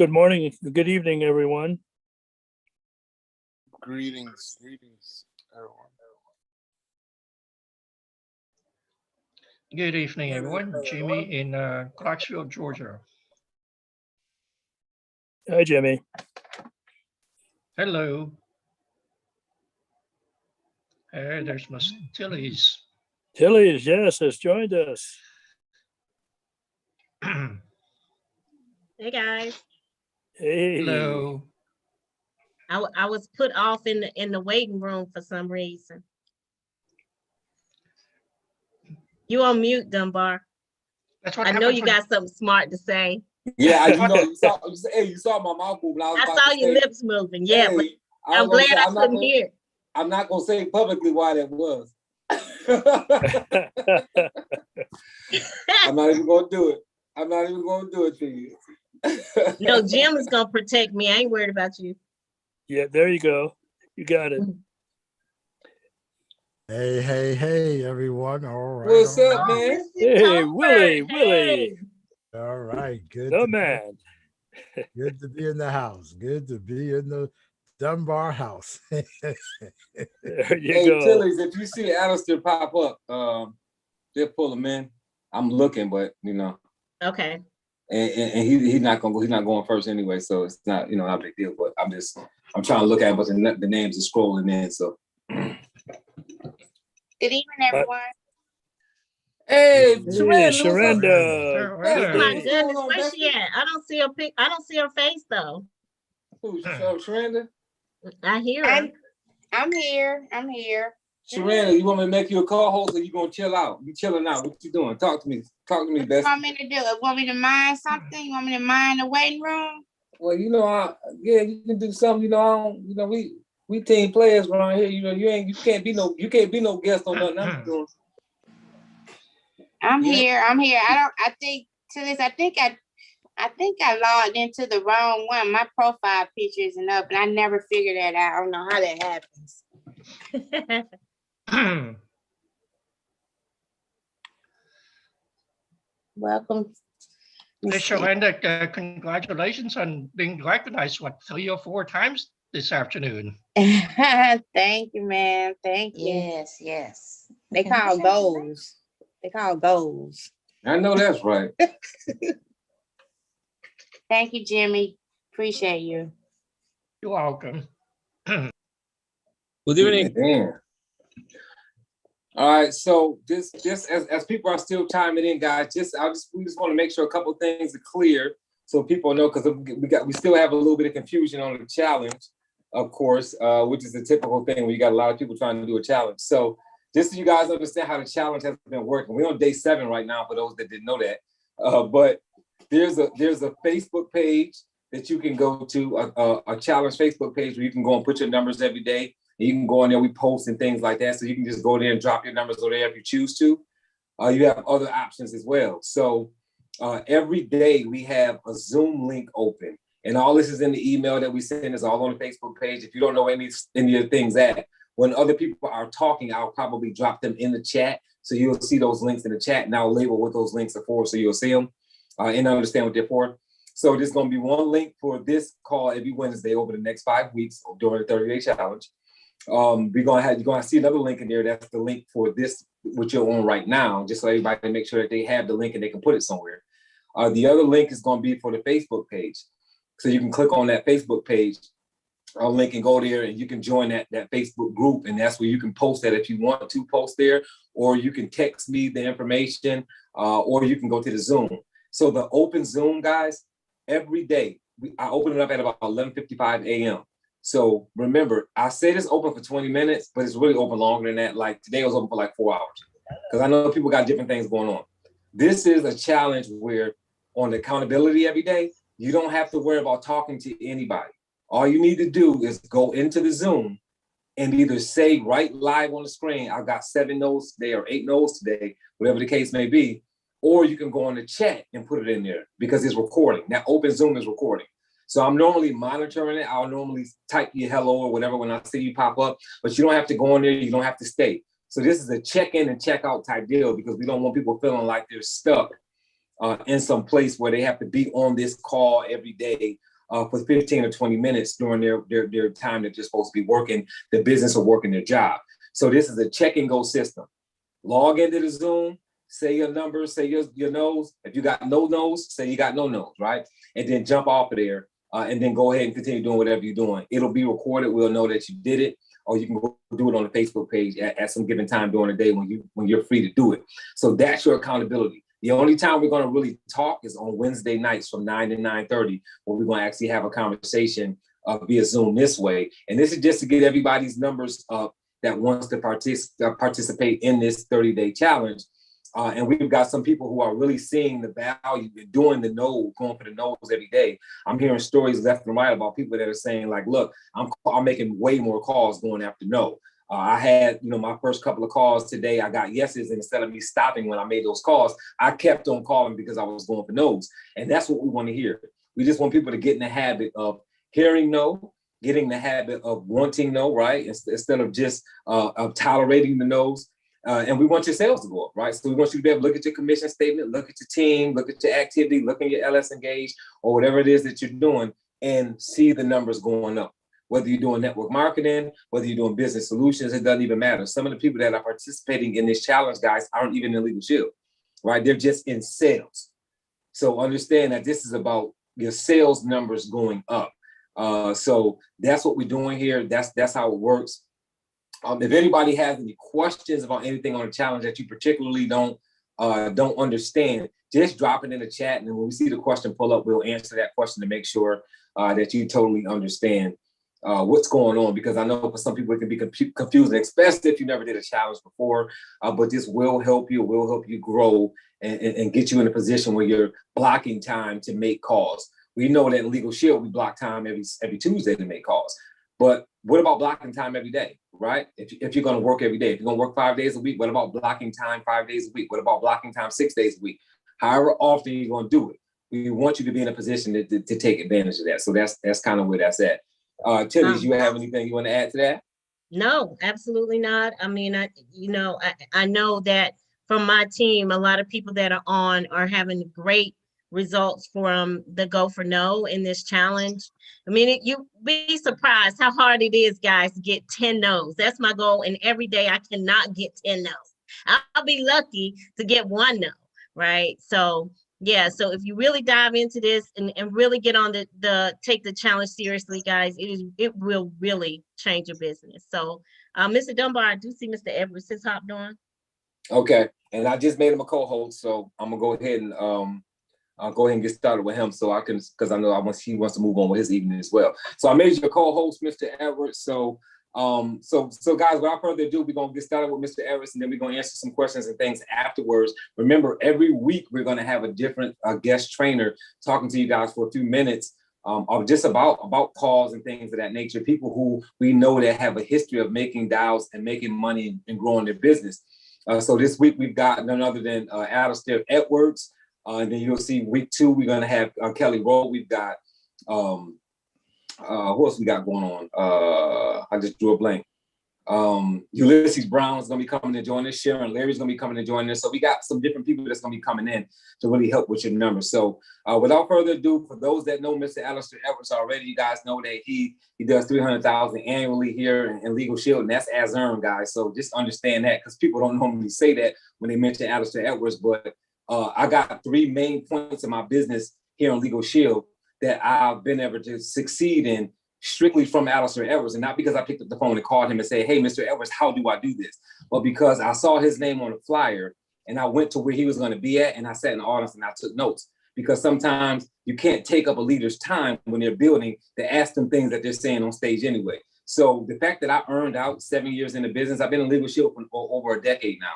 Good morning, good evening, everyone. Greetings, everyone. Good evening, everyone. Jimmy in Clarksville, Georgia. Hi, Jimmy. Hello. There's Miss Tilly's. Tilly's, yes, has joined us. Hey guys, Hey. Hello. I was put off in the waiting room for some reason. You on mute, Dunbar. That's what I know happens you when- got something smart to say. Yeah, you saw my mouth move. I saw your lips moving. Yeah, but I'm glad I couldn't hear. I'm not gonna say publicly why that was. I'm not even gonna do it. I'm not even gonna do it to you. No, Jim is gonna protect me. I ain't worried about you. Yeah, there you go. You got it. Hey, everyone. All right. What's all up, right. man? Hey, Willie. All right. Good. The to man. Good to be in the house. Good to be in the Dunbar house. There you Hey, go. Tilly's, if you see Alistair pop up, they'll pull him in. I'm looking, but Okay. and he's not going first anyway, so it's not not a big deal. But I'm trying to look at it, but the names are scrolling in. So Good evening, everyone. hey, Hey, Sharenda, Oh, Oh hello. my What's goodness, going on, where's she at? I don't see her pic. I don't see her face though. who's Sharenda? I hear her. I'm here. I'm here. Sharenda, you want me to make you a co-host, or you gonna chill out? You chilling out? What you doing? Talk to me. Talk to me, What you best. want me to do? Want me to mind something? You want me to mind the waiting room? Well, yeah, you can do something. We team players around here. You can't be no guest on nothing I'm doing. I'm Yeah. here. I'm here. I think I logged into the wrong one. My profile picture isn't up, and I never figured that out. I don't know how that happens. Welcome. Let's see. Sharenda, congratulations on being recognized, 3 or 4 times this afternoon. Thank you, man. Thank you. Yes. They call goals. I know that's right. Thank you, Jimmy. Appreciate you. You're welcome. Good evening. Damn. All right, so this as people are still chiming in, guys, we just want to make sure a couple things are clear so people know, because we still have a little bit of confusion on the challenge, of course, which is the typical thing when you got a lot of people trying to do a challenge. So just so you guys understand how the challenge has been working, we're on day 7 right now for those that didn't know that. But there's a Facebook page that you can go to, a challenge Facebook page where you can go and put your numbers every day. You can go on there, we post and things like that. So you can just go there and drop your numbers over there if you choose to. You have other options as well. So every day we have a Zoom link open. And all this is in the email that we send. It's all on the Facebook page. If you don't know any of the things when other people are talking, I'll probably drop them in the chat. So you'll see those links in the chat, and I'll label what those links are for, so you'll see them and understand what they're for. So there's going to be one link for this call every Wednesday over the next 5 weeks during the 30-day challenge. You're gonna see another link in there. That's the link for this, what you're on right now, just so everybody can make sure that they have the link and they can put it somewhere. The other link is going to be for the Facebook page, so you can click on that Facebook page link and go there, and you can join that Facebook group, and that's where you can post that if you want to post there, or you can text me the information, or you can go to the Zoom. So the open Zoom, guys, every day I open it up at about 11:55 a.m. So remember, I said it's open for 20 minutes, but it's really open longer than that. Like today, it was open for like 4 hours, because I know people got different things going on. This is a challenge where on the accountability every day, you don't have to worry about talking to anybody. All you need to do is go into the Zoom and either say right live on the screen, I've got 7 no's today or 8 no's today, whatever the case may be, or you can go on the chat and put it in there because it's recording. That open Zoom is recording. So I'm normally monitoring it. I'll normally type your hello or whatever when I see you pop up, but you don't have to go in there. You don't have to stay. So this is a check-in and check-out type deal, because we don't want people feeling like they're stuck in some place where they have to be on this call every day for 15 or 20 minutes during their time that they're supposed to be working the business or working their job. So this is a check and go system. Log into the Zoom, say your numbers, say your no's. If you got no no's, say you got no no's, right? And then jump off of there and then go ahead and continue doing whatever you're doing. It'll be recorded. We'll know that you did it, or you can go do it on the Facebook page at some given time during the day when you're free to do it. So that's your accountability. The only time we're going to really talk is on Wednesday nights from 9 to 9:30, where we're going to actually have a conversation via Zoom this way. And this is just to get everybody's numbers up that wants to participate in this 30-day challenge. And we've got some people who are really seeing the value in doing the no, going for the no's every day. I'm hearing stories left and right about people that are saying like, look, I'm making way more calls going after no. I had, my first couple of calls today, I got yeses, and instead of me stopping when I made those calls, I kept on calling because I was going for no's. And that's what we want to hear. We just want people to get in the habit of hearing no, getting the habit of wanting no, right? Instead of just of tolerating the no's. And we want your sales to go up, right? So we want you to be able to look at your commission statement, look at your team, look at your activity, look at your LS Engage, or whatever it is that you're doing, and see the numbers going up. Whether you're doing network marketing, whether you're doing business solutions, it doesn't even matter. Some of the people that are participating in this challenge, guys, aren't even in Legal Shield, right? They're just in sales. So understand that this is about your sales numbers going up. So that's what we're doing here. That's how it works. If anybody has any questions about anything on the challenge that you particularly don't understand, just drop it in the chat. And then when we see the question pull up, we'll answer that question to make sure that you totally understand what's going on. Because I know for some people it can be confusing, especially if you never did a challenge before. But this will help you grow and get you in a position where you're blocking time to make calls. We know that in Legal Shield, we block time every Tuesday to make calls. But what about blocking time every day, right? If you're going to work every day, if you're going to work 5 days a week, what about blocking time 5 days a week? What about blocking time 6 days a week? However often you're going to do it, we want you to be in a position to take advantage of that. So that's kind of where that's at. Tilly, do you have anything you want to add to that? No, absolutely not. I mean, I know that from my team, a lot of people that are on are having great results from the Go for No in this challenge. I mean, you be surprised how hard it is, guys, to get 10 no's. That's my goal. And every day I cannot get 10 no's. I'll be lucky to get 1 no, right? So yeah, so if you really dive into this and really get on take the challenge seriously, guys, it will really change your business. So Mr. Dunbar, I do see Mr. Edwards has hopped on. Okay. And I just made him a co-host, so I'm gonna go ahead and I'll go ahead and get started with him so I can, because I know he wants to move on with his evening as well. So I made you a co-host, Mr. Edwards. So guys, without further ado, we're gonna get started with Mr. Edwards, and then we're gonna answer some questions and things afterwards. Remember, every week we're gonna have a different guest trainer talking to you guys for a few minutes of just about calls and things of that nature. People who we know that have a history of making dials and making money and growing their business. So this week we've got none other than Alistair Edwards. And then you'll see week 2, we're going to have Kelly Rowe. We've got, who else we got going on? I just drew a blank. Ulysses Brown is going to be coming to join us. Sharon Larry's going to be coming to join us. So we got some different people that's going to be coming in to really help with your numbers. So without further ado, for those that know Mr. Alistair Edwards already, you guys know that he does $300,000 annually here in Legal Shield, and that's as earned, guys. So just understand that, because people don't normally say that when they mention Alistair Edwards, but I got 3 main points in my business here on Legal Shield that I've been able to succeed in strictly from Alistair Edwards. And not because I picked up the phone and called him and said, hey, Mr. Edwards, how do I do this? But because I saw his name on the flyer and I went to where he was going to be at, and I sat in the audience and I took notes. Because sometimes you can't take up a leader's time when they're building to ask them things that they're saying on stage anyway. So the fact that I earned out 7 years in the business, I've been in Legal Shield for over a decade now.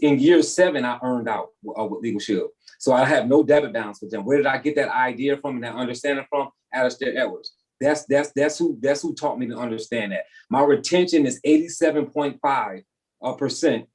In year 7, I earned out with Legal Shield. So I have no debit balance with them. Where did I get that idea from and that understanding from? Alistair Edwards. That's who taught me to understand that. My retention is 87.5%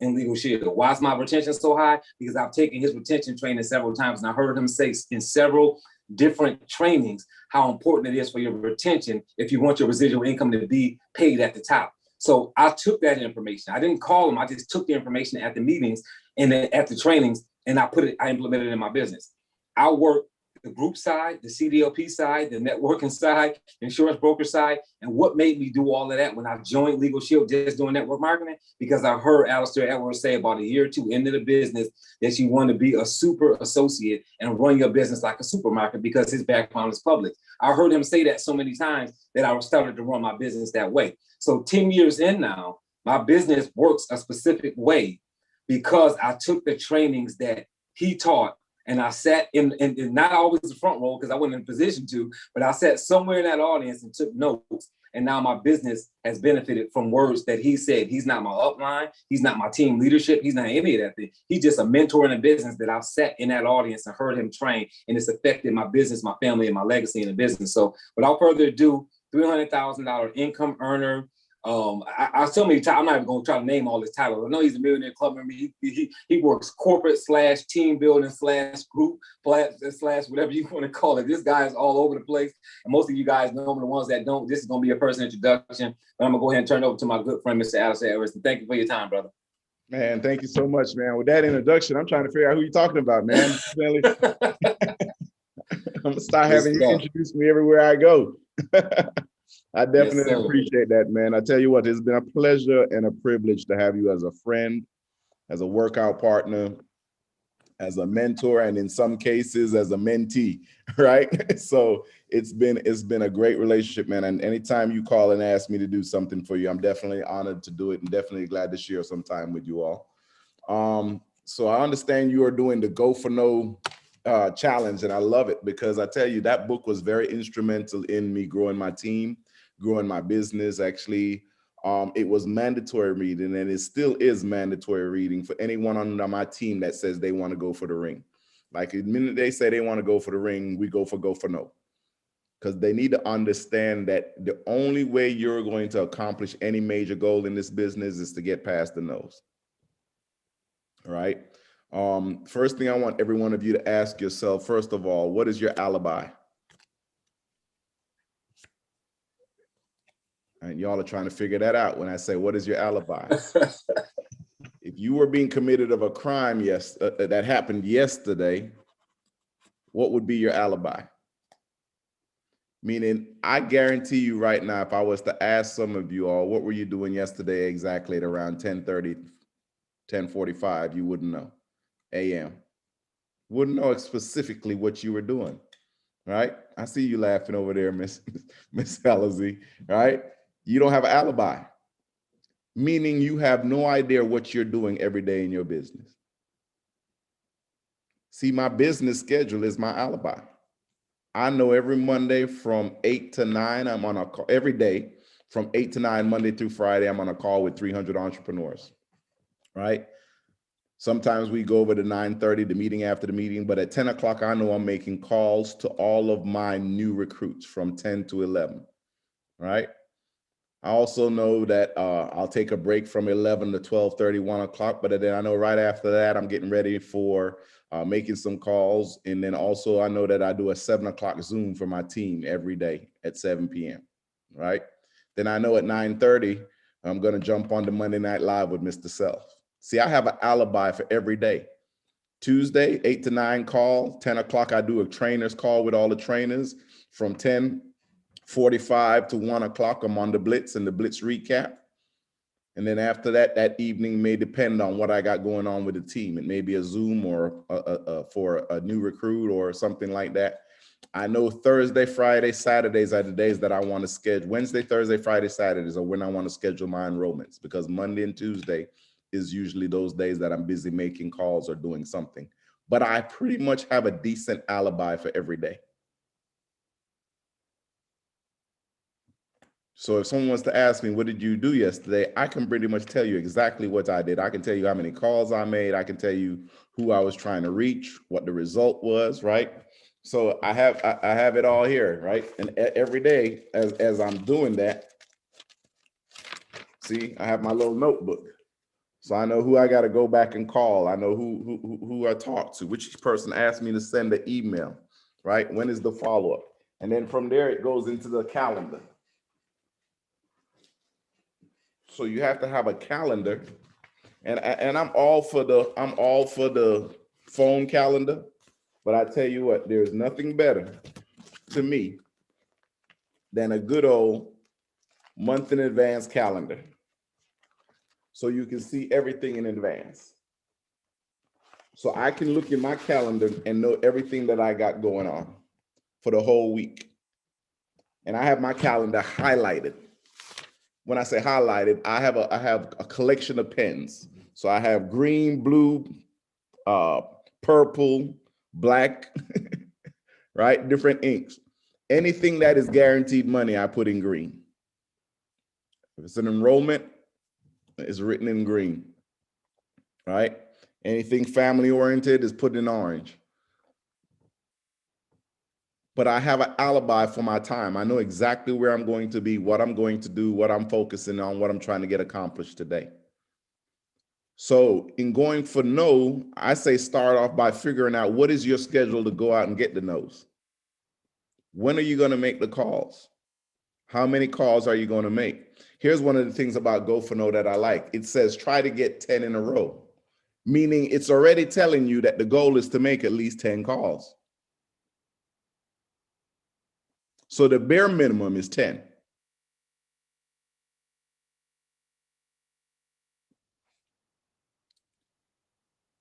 in Legal Shield. Why is my retention so high? Because I've taken his retention training several times, and I heard him say in several different trainings how important it is for your retention if you want your residual income to be paid at the top. So I took that information. I didn't call them. I just took the information at the meetings and then at the trainings, and I implemented it in my business. I work the group side, the CDLP side, the networking side, insurance broker side. And what made me do all of that when I joined Legal Shield, just doing network marketing? Because I heard Alistair Edwards say about a year or two into the business that you want to be a super associate and run your business like a supermarket, because his background is public. I heard him say that so many times that I started to run my business that way. So 10 years in now, my business works a specific way because I took the trainings that he taught, and I sat in not always the front row because I wasn't in a position to, but I sat somewhere in that audience and took notes. And now my business has benefited from words that he said. He's not my upline. He's not my team leadership. He's not any of that thing. He's just a mentor in a business that I've sat in that audience and heard him train. And it's affected my business, my family, and my legacy in the business. So without further ado, $300,000 income earner. I so many times, I'm not even going to try to name all his titles. I know he's a millionaire club member. He works corporate / team building / group / whatever you want to call it. This guy is all over the place. And most of you guys know him. The ones that don't, this is going to be a personal introduction. But I'm going to go ahead and turn it over to my good friend, Mr. Alistair Edwards. And thank you for your time, brother. Man, thank you so much, man. With that introduction, I'm trying to figure out who you're talking about, man. I'm going to start having you introduce me everywhere I go. I definitely appreciate that, man. I tell you what, it's been a pleasure and a privilege to have you as a friend, as a workout partner, as a mentor, and in some cases as a mentee, right? So it's been a great relationship, man. And anytime you call and ask me to do something for you, I'm definitely honored to do it and definitely glad to share some time with you all. So I understand you are doing the Go for No challenge, and I love it because I tell you that book was very instrumental in me growing my team, growing my business. Actually, it was mandatory reading, and it still is mandatory reading for anyone on my team that says they want to go for the ring. Like the minute they say they want to go for the ring, we go for no, because they need to understand that the only way you're going to accomplish any major goal in this business is to get past the no's. All right. First thing I want every one of you to ask yourself, first of all, what is your alibi? And y'all are trying to figure that out when I say, what is your alibi? If you were being committed of a crime that happened yesterday, what would be your alibi? Meaning, I guarantee you right now, if I was to ask some of you all, what were you doing yesterday exactly at around 10:30, 10:45, you wouldn't know. AM. Wouldn't know specifically what you were doing, right? I see you laughing over there, Miss Alizé, right? You don't have an alibi, meaning you have no idea what you're doing every day in your business. See, my business schedule is my alibi. I know every Monday from 8 to 9, I'm on a call. Every day from 8 to 9, Monday through Friday, I'm on a call with 300 entrepreneurs, right? Sometimes we go over to 9:30, the meeting after the meeting, but at 10 o'clock, I know I'm making calls to all of my new recruits from 10 to 11, right? I also know that I'll take a break from 11 to 12:30, 1 o'clock, but then I know right after that, I'm getting ready for making some calls. And then also I know that I do a 7 o'clock Zoom for my team every day at 7 p.m., right? Then I know at 9:30, I'm gonna jump on the Monday Night Live with Mr. Self. See, I have an alibi for every day. Tuesday, 8 to 9 call, 10 o'clock, I do a trainer's call with all the trainers. From 10:45 to 1 o'clock, I'm on the Blitz and the Blitz recap. And then after that, that evening may depend on what I got going on with the team. It may be a Zoom or for a new recruit or something like that. I know Thursday, Friday, Saturdays are the days that I want to schedule. Wednesday, Thursday, Friday, Saturdays are when I want to schedule my enrollments, because Monday and Tuesday is usually those days that I'm busy making calls or doing something. But I pretty much have a decent alibi for every day. So if someone wants to ask me, what did you do yesterday? I can pretty much tell you exactly what I did. I can tell you how many calls I made. I can tell you who I was trying to reach, what the result was, right? So I have it all here, right? And every day as I'm doing that, see, I have my little notebook. So I know who I got to go back and call. I know who I talked to, which person asked me to send the email, right? When is the follow-up? And then from there, it goes into the calendar. So you have to have a calendar, and I'm all for the phone calendar, But I tell you what, there's nothing better to me than a good old month in advance calendar. So you can see everything in advance. So I can look in my calendar and know everything that I got going on for the whole week. And I have my calendar highlighted. When I say highlighted, I have a collection of pens. So I have green, blue, purple, black, right? Different inks. Anything that is guaranteed money, I put in green. If it's an enrollment, it's written in green, right? Anything family oriented is put in orange. But I have an alibi for my time. I know exactly where I'm going to be, what I'm going to do, what I'm focusing on, what I'm trying to get accomplished today. So in going for no, I say start off by figuring out what is your schedule to go out and get the no's. When are you going to make the calls? How many calls are you going to make? Here's one of the things about Go for No that I like. It says try to get 10 in a row, meaning it's already telling you that the goal is to make at least 10 calls. So the bare minimum is 10.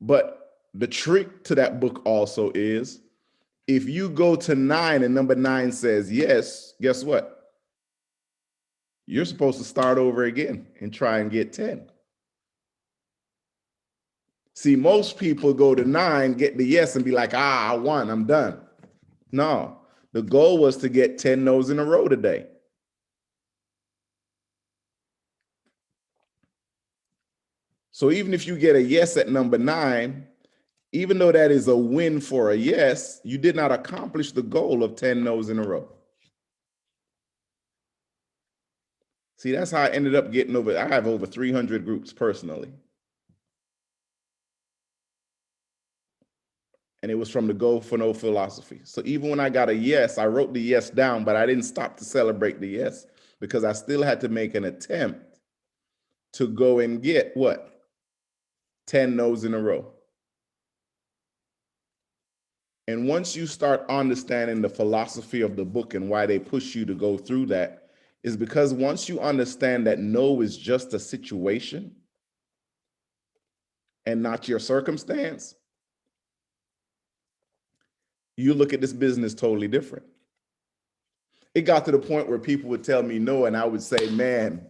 But the trick to that book also is if you go to 9 and number 9 says yes, guess what? You're supposed to start over again and try and get 10. See, most people go to 9, get the yes, and be like, I won, I'm done. No, the goal was to get 10 no's in a row today. So even if you get a yes at number 9, even though that is a win for a yes, you did not accomplish the goal of 10 no's in a row. See, that's how I ended up getting over. I have over 300 groups personally. And it was from the Go for No philosophy. So even when I got a yes, I wrote the yes down, but I didn't stop to celebrate the yes because I still had to make an attempt to go and get what? 10 no's in a row. And once you start understanding the philosophy of the book and why they push you to go through that, is because once you understand that no is just a situation and not your circumstance, you look at this business totally different. It got to the point where people would tell me no, and I would say, man,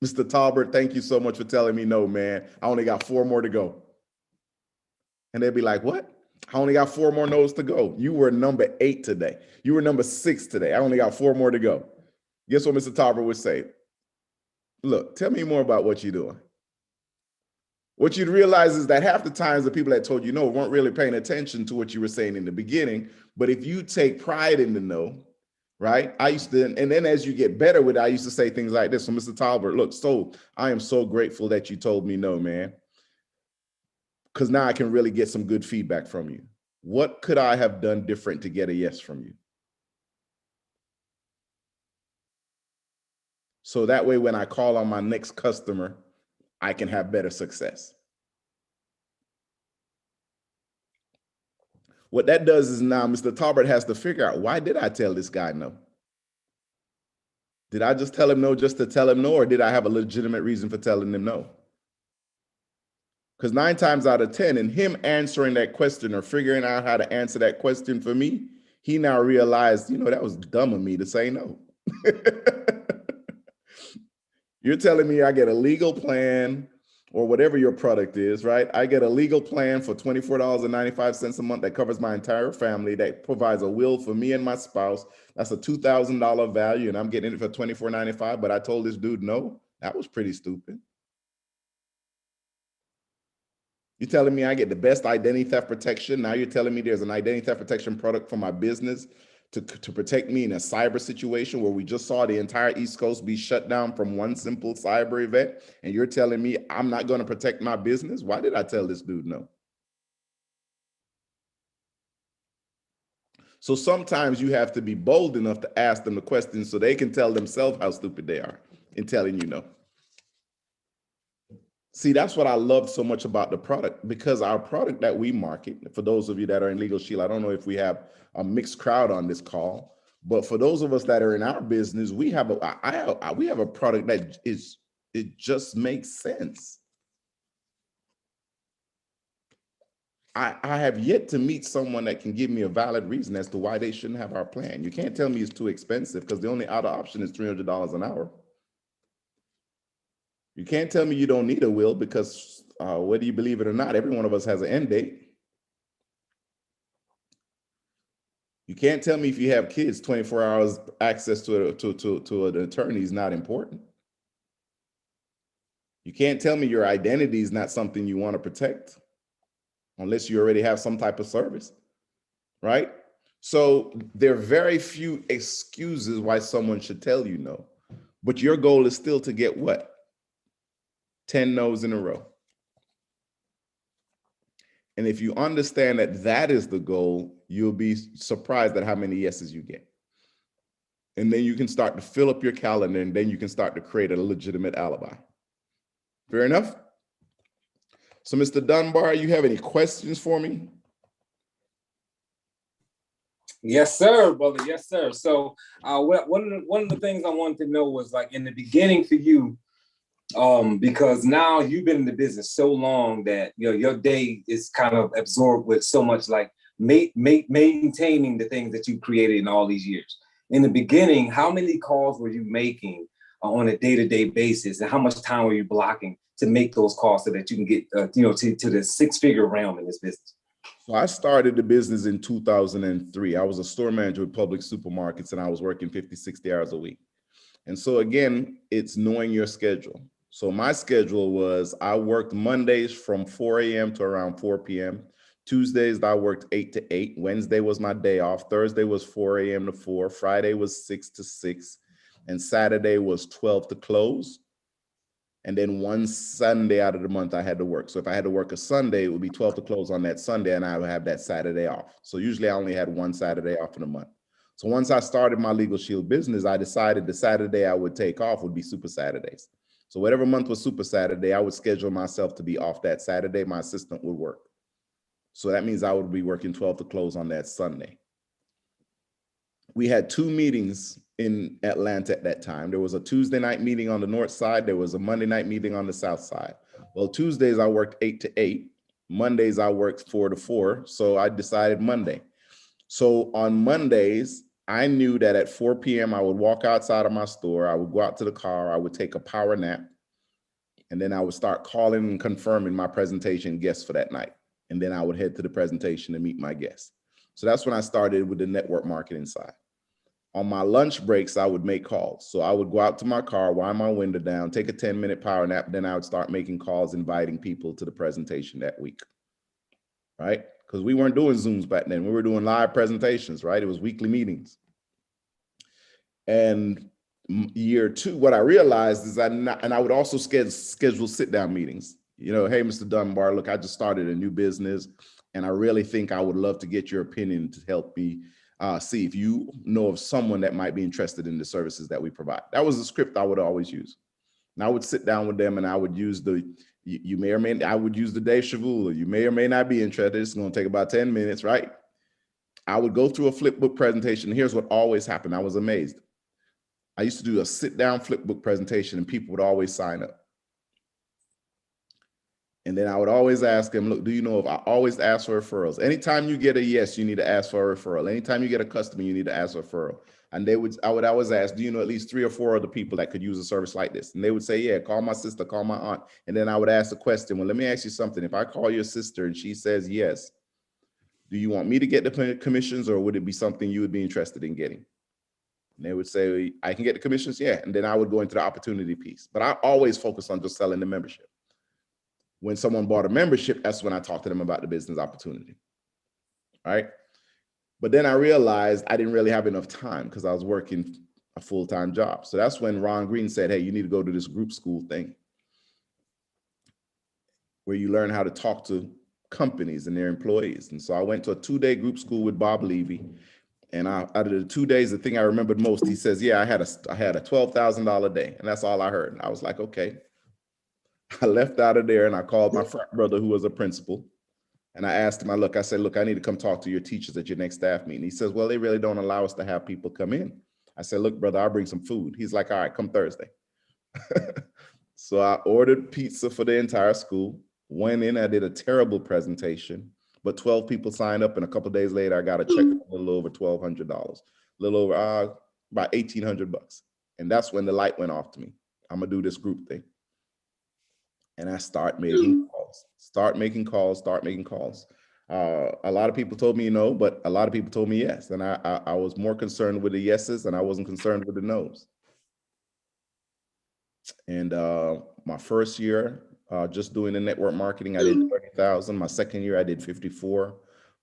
Mr. Talbert, thank you so much for telling me no, man. I only got 4 more to go. And they'd be like, what? I only got 4 more no's to go. You were number 8 today. You were number 6 today. I only got 4 more to go. Guess what Mr. Talbert would say? Look, tell me more about what you're doing. What you'd realize is that half the times the people that told you no weren't really paying attention to what you were saying in the beginning. But if you take pride in the no, right? I used to, and then as you get better with it, I used to say things like this. So Mr. Talbert, look, so I am so grateful that you told me no, man. Because now I can really get some good feedback from you. What could I have done different to get a yes from you? So that way, when I call on my next customer, I can have better success. What that does is now Mr. Talbert has to figure out, why did I tell this guy no? Did I just tell him no just to tell him no, or did I have a legitimate reason for telling him no? Because 9 times out of 10, in him answering that question or figuring out how to answer that question for me, he now realized, that was dumb of me to say no. You're telling me I get a legal plan or whatever your product is, right? I get a legal plan for $24.95 a month that covers my entire family, that provides a will for me and my spouse. That's a $2,000 value, and I'm getting it for $24.95, but I told this dude no? That was pretty stupid. You're telling me I get the best identity theft protection. Now you're telling me there's an identity theft protection product for my business to protect me in a cyber situation where we just saw the entire East Coast be shut down from one simple cyber event. And you're telling me I'm not going to protect my business? Why did I tell this dude no? So sometimes you have to be bold enough to ask them the questions so they can tell themselves how stupid they are in telling you no. See, that's what I love so much about the product, because our product that we market, for those of you that are in Legal Shield, I don't know if we have a mixed crowd on this call, but for those of us that are in our business, we have we have a product that it just makes sense. I have yet to meet someone that can give me a valid reason as to why they shouldn't have our plan. You can't tell me it's too expensive, because the only other option is $300 an hour. You can't tell me you don't need a will, because whether you believe it or not, every one of us has an end date. You can't tell me if you have kids, 24 hours access to an attorney is not important. You can't tell me your identity is not something you want to protect, unless you already have some type of service, right? So there are very few excuses why someone should tell you no, but your goal is still to get what? 10 no's in a row. And if you understand that that is the goal, you'll be surprised at how many yeses you get. And then you can start to fill up your calendar, and then you can start to create a legitimate alibi. Fair enough? So Mr. Dunbar, you have any questions for me? Yes, sir, brother. Yes, sir. So one of the things I wanted to know was, like, in the beginning for you, because now you've been in the business so long that your day is kind of absorbed with so much, like, maintaining the things that you created in all these years. In the beginning, how many calls were you making on a day-to-day basis, and how much time were you blocking to make those calls so that you can get to the six-figure realm in this business? So I started the business in 2003. I was a store manager with Public Supermarkets, and I was working 50, 60 hours a week. And so again, it's knowing your schedule. So my schedule was, I worked Mondays from 4 a.m. to around 4 p.m. Tuesdays, I worked 8 to 8. Wednesday was my day off. Thursday was 4 a.m. to 4. Friday was 6 to 6. And Saturday was 12 to close. And then one Sunday out of the month I had to work. So if I had to work a Sunday, it would be 12 to close on that Sunday, and I would have that Saturday off. So usually I only had one Saturday off in a month. So once I started my Legal Shield business, I decided the Saturday I would take off would be Super Saturdays. So whatever month was Super Saturday, I would schedule myself to be off that Saturday. My assistant would work. So that means I would be working 12 to close on that Sunday. We had 2 meetings in Atlanta at that time. There was a Tuesday night meeting on the north side. There was a Monday night meeting on the south side. Well, Tuesdays I worked 8 to 8. Mondays I worked 4 to 4. So I decided Monday. So on Mondays, I knew that at 4 p.m. I would walk outside of my store. I would go out to the car. I would take a power nap. And then I would start calling and confirming my presentation guests for that night. And then I would head to the presentation to meet my guests. So that's when I started with the network marketing side. On my lunch breaks, I would make calls. So I would go out to my car, wind my window down, take a 10-minute power nap. Then I would start making calls, inviting people to the presentation that week, right? Because we weren't doing Zooms back then. We were doing live presentations, right? It was weekly meetings. And year 2, what I realized is and I would also schedule sit-down meetings. Hey, Mr. Dunbar, look, I just started a new business, and I really think I would love to get your opinion to help me see if you know of someone that might be interested in the services that we provide. That was the script I would always use. And I would sit down with them, and I would use I would use the Dave Shavula. You may or may not be interested. It's going to take about 10 minutes, right? I would go through a flipbook presentation. Here's what always happened. I was amazed. I used to do a sit-down flipbook presentation, and people would always sign up. And then I would always ask them, look, do you know if I always ask for referrals? Anytime you get a yes, you need to ask for a referral. Anytime you get a customer, you need to ask for a referral. And I would always ask, do you know at least 3 or 4 other people that could use a service like this? And they would say, yeah, call my sister, call my aunt. And then I would ask the question, well, let me ask you something. If I call your sister and she says yes, do you want me to get the commissions, or would it be something you would be interested in getting? And they would say, I can get the commissions, yeah. And then I would go into the opportunity piece. But I always focus on just selling the membership. When someone bought a membership, that's when I talked to them about the business opportunity, right? But then I realized I didn't really have enough time because I was working a full-time job. So that's when Ron Green said, hey, you need to go to this group school thing where you learn how to talk to companies and their employees. And so I went to a 2-day group school with Bob Levy. And out of the 2 days, the thing I remembered most, he says, yeah, I had a $12,000 day. And that's all I heard. And I was like, okay. I left out of there and I called my frat brother who was a principal. And I asked him, I said, look, I need to come talk to your teachers at your next staff meeting. He says, well, they really don't allow us to have people come in. I said, look, brother, I'll bring some food. He's like, all right, come Thursday. So I ordered pizza for the entire school, went in, I did a terrible presentation, but 12 people signed up. And a couple of days later, I got a check of a little over $1,200, a little over about $1,800. And that's when the light went off to me. I'm gonna do this group thing. And I start making calls. A lot of people told me no, but a lot of people told me yes. And I was more concerned with the yeses and I wasn't concerned with the no's. And my first year, just doing the network marketing, I did 30,000. My second year, I did 54.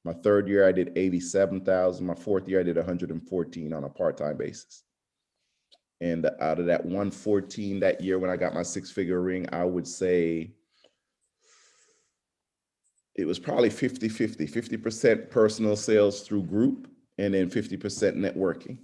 My third year, I did 87,000. My fourth year, I did 114 on a part-time basis. And out of that 114 that year, when I got my six-figure ring, I would say it was probably 50-50, 50% personal sales through group and then 50% networking.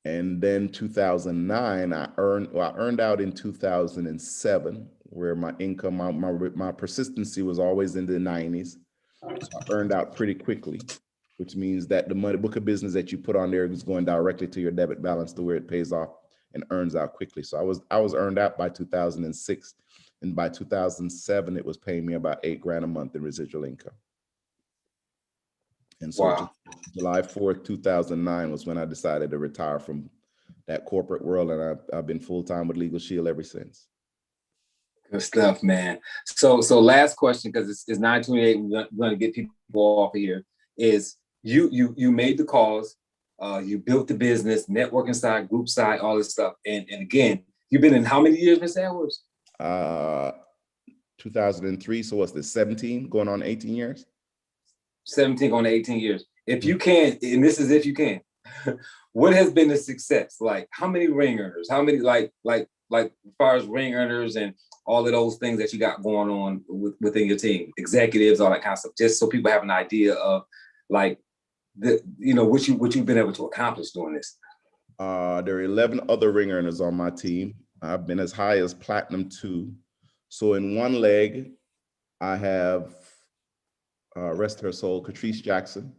And then 2009, I earned out in 2007, where my income, my persistency was always in the 90s. So I earned out pretty quickly, which means that the money book of business that you put on there is going directly to your debit balance to where it pays off and earns out quickly. So I was earned out by 2006. And by 2007, it was paying me about $8,000 a month in residual income. And so Wow. July 4th, 2009 was when I decided to retire from that corporate world. And I've been full-time with Legal Shield ever since. Good stuff, man. So last question, because it's 9:28, we're going to get people off of here, is you made the calls, you built the business, networking side, group side, all this stuff. And again, you've been in how many years, Mr. Edwards? 2003, so what's this, 17, going on 18 years? 17 going to 18 years. If you can, and this is if you can, what has been the success? Like, how many ring earners? How many, like as far as ring earners and all of those things that you got going on within your team, executives, all that kind of stuff, just so people have an idea of like what you've been able to accomplish doing this. There are 11 other ring earners on my team. I've been as high as Platinum 2. So in one leg, I have, rest her soul, Catrice Jackson.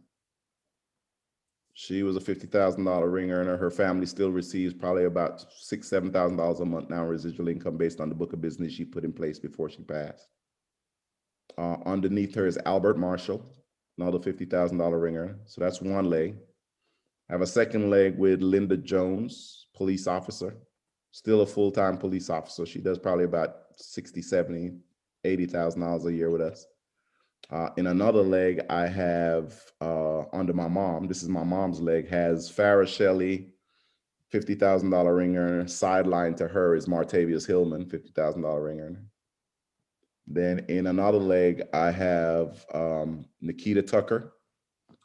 She was a $50,000 ring earner. Her family still receives probably about $6,000, $7,000 a month now residual income based on the book of business she put in place before she passed. Underneath her is Albert Marshall, another $50,000 ring earner. So that's one leg. I have a second leg with Linda Jones, police officer, still a full-time police officer. She does probably about $60,000, $70,000, $80,000 a year with us. In another leg, I have under my mom, this is my mom's leg, has Farrah Shelley, $50,000 ring earner. Sideline to her is Martavius Hillman, $50,000 ring earner. Then in another leg, I have Nikita Tucker,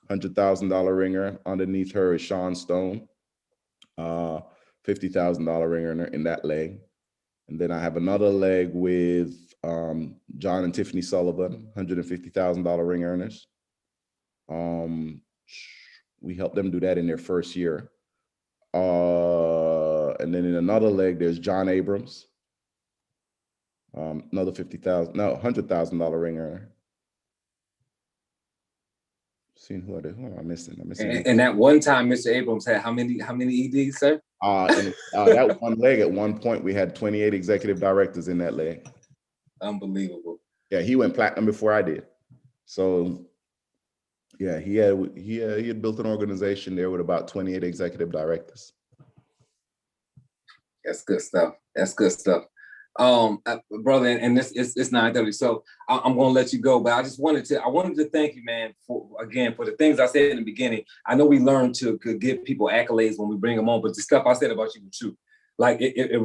$100,000 ringer. Underneath her is Sean Stone, $50,000 ring earner in that leg. And then I have another leg with John and Tiffany Sullivan, $150,000 ring earners. We helped them do that in their first year. And then in another leg, there's John Abrams, another $100,000 ring earner. Seeing who am I missing? And that one time, Mr. Abrams had how many EDs, sir? That one leg, at one point, we had 28 executive directors in that leg. Unbelievable. Yeah, he went platinum before I did. So yeah, he had built an organization there with about 28 executive directors. That's good stuff. That's good stuff. Brother, and this it's 9:30, so I'm gonna let you go, but I wanted to thank you, man, for the things I said in the beginning. I know we learned to give people accolades when we bring them on, but the stuff I said about you was true. Like it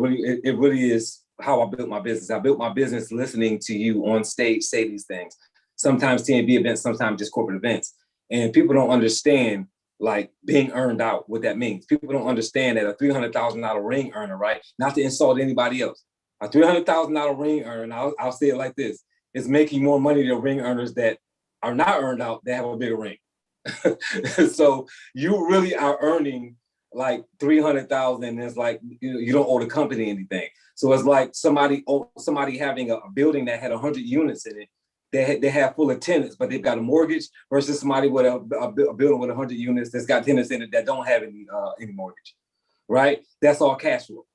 really is how I built my business. I built my business listening to you on stage say these things. Sometimes TNB events, sometimes just corporate events, and people don't understand like being earned out, what that means. People don't understand that a $300,000 ring earner, right? Not to insult anybody else. A $300,000 ring earner, and I'll say it like this, is making more money than ring earners that are not earned out, that have a bigger ring. So you really are earning like $300,000, and it's like you don't owe the company anything. So it's like somebody having a building that had 100 units in it. They have full of tenants, but they've got a mortgage versus somebody with a building with 100 units that's got tenants in it that don't have any mortgage, right? That's all cash flow.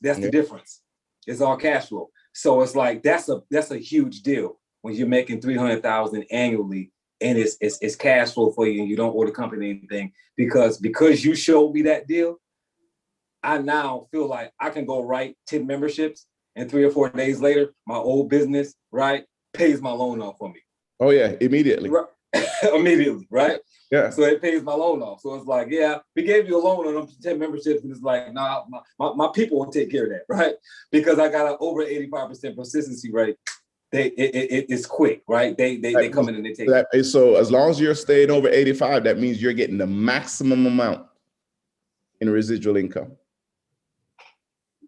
That's the difference. It's all cash flow. So it's like that's a huge deal when you're making $300,000 annually and it's cash flow for you and you don't owe the company anything because you showed me that deal. I now feel like I can go write 10 memberships and 3 or 4 days later, my old business, right, pays my loan off for me. Oh yeah, immediately. Right. Immediately, right? Yeah. So it pays my loan off. So it's like, yeah, we gave you a loan on them 10 memberships, and it's like, nah, my people will take care of that, right? Because I got an over 85% persistency rate. It's quick, right? They come in and they take it. So as long as you're staying over 85, that means you're getting the maximum amount in residual income.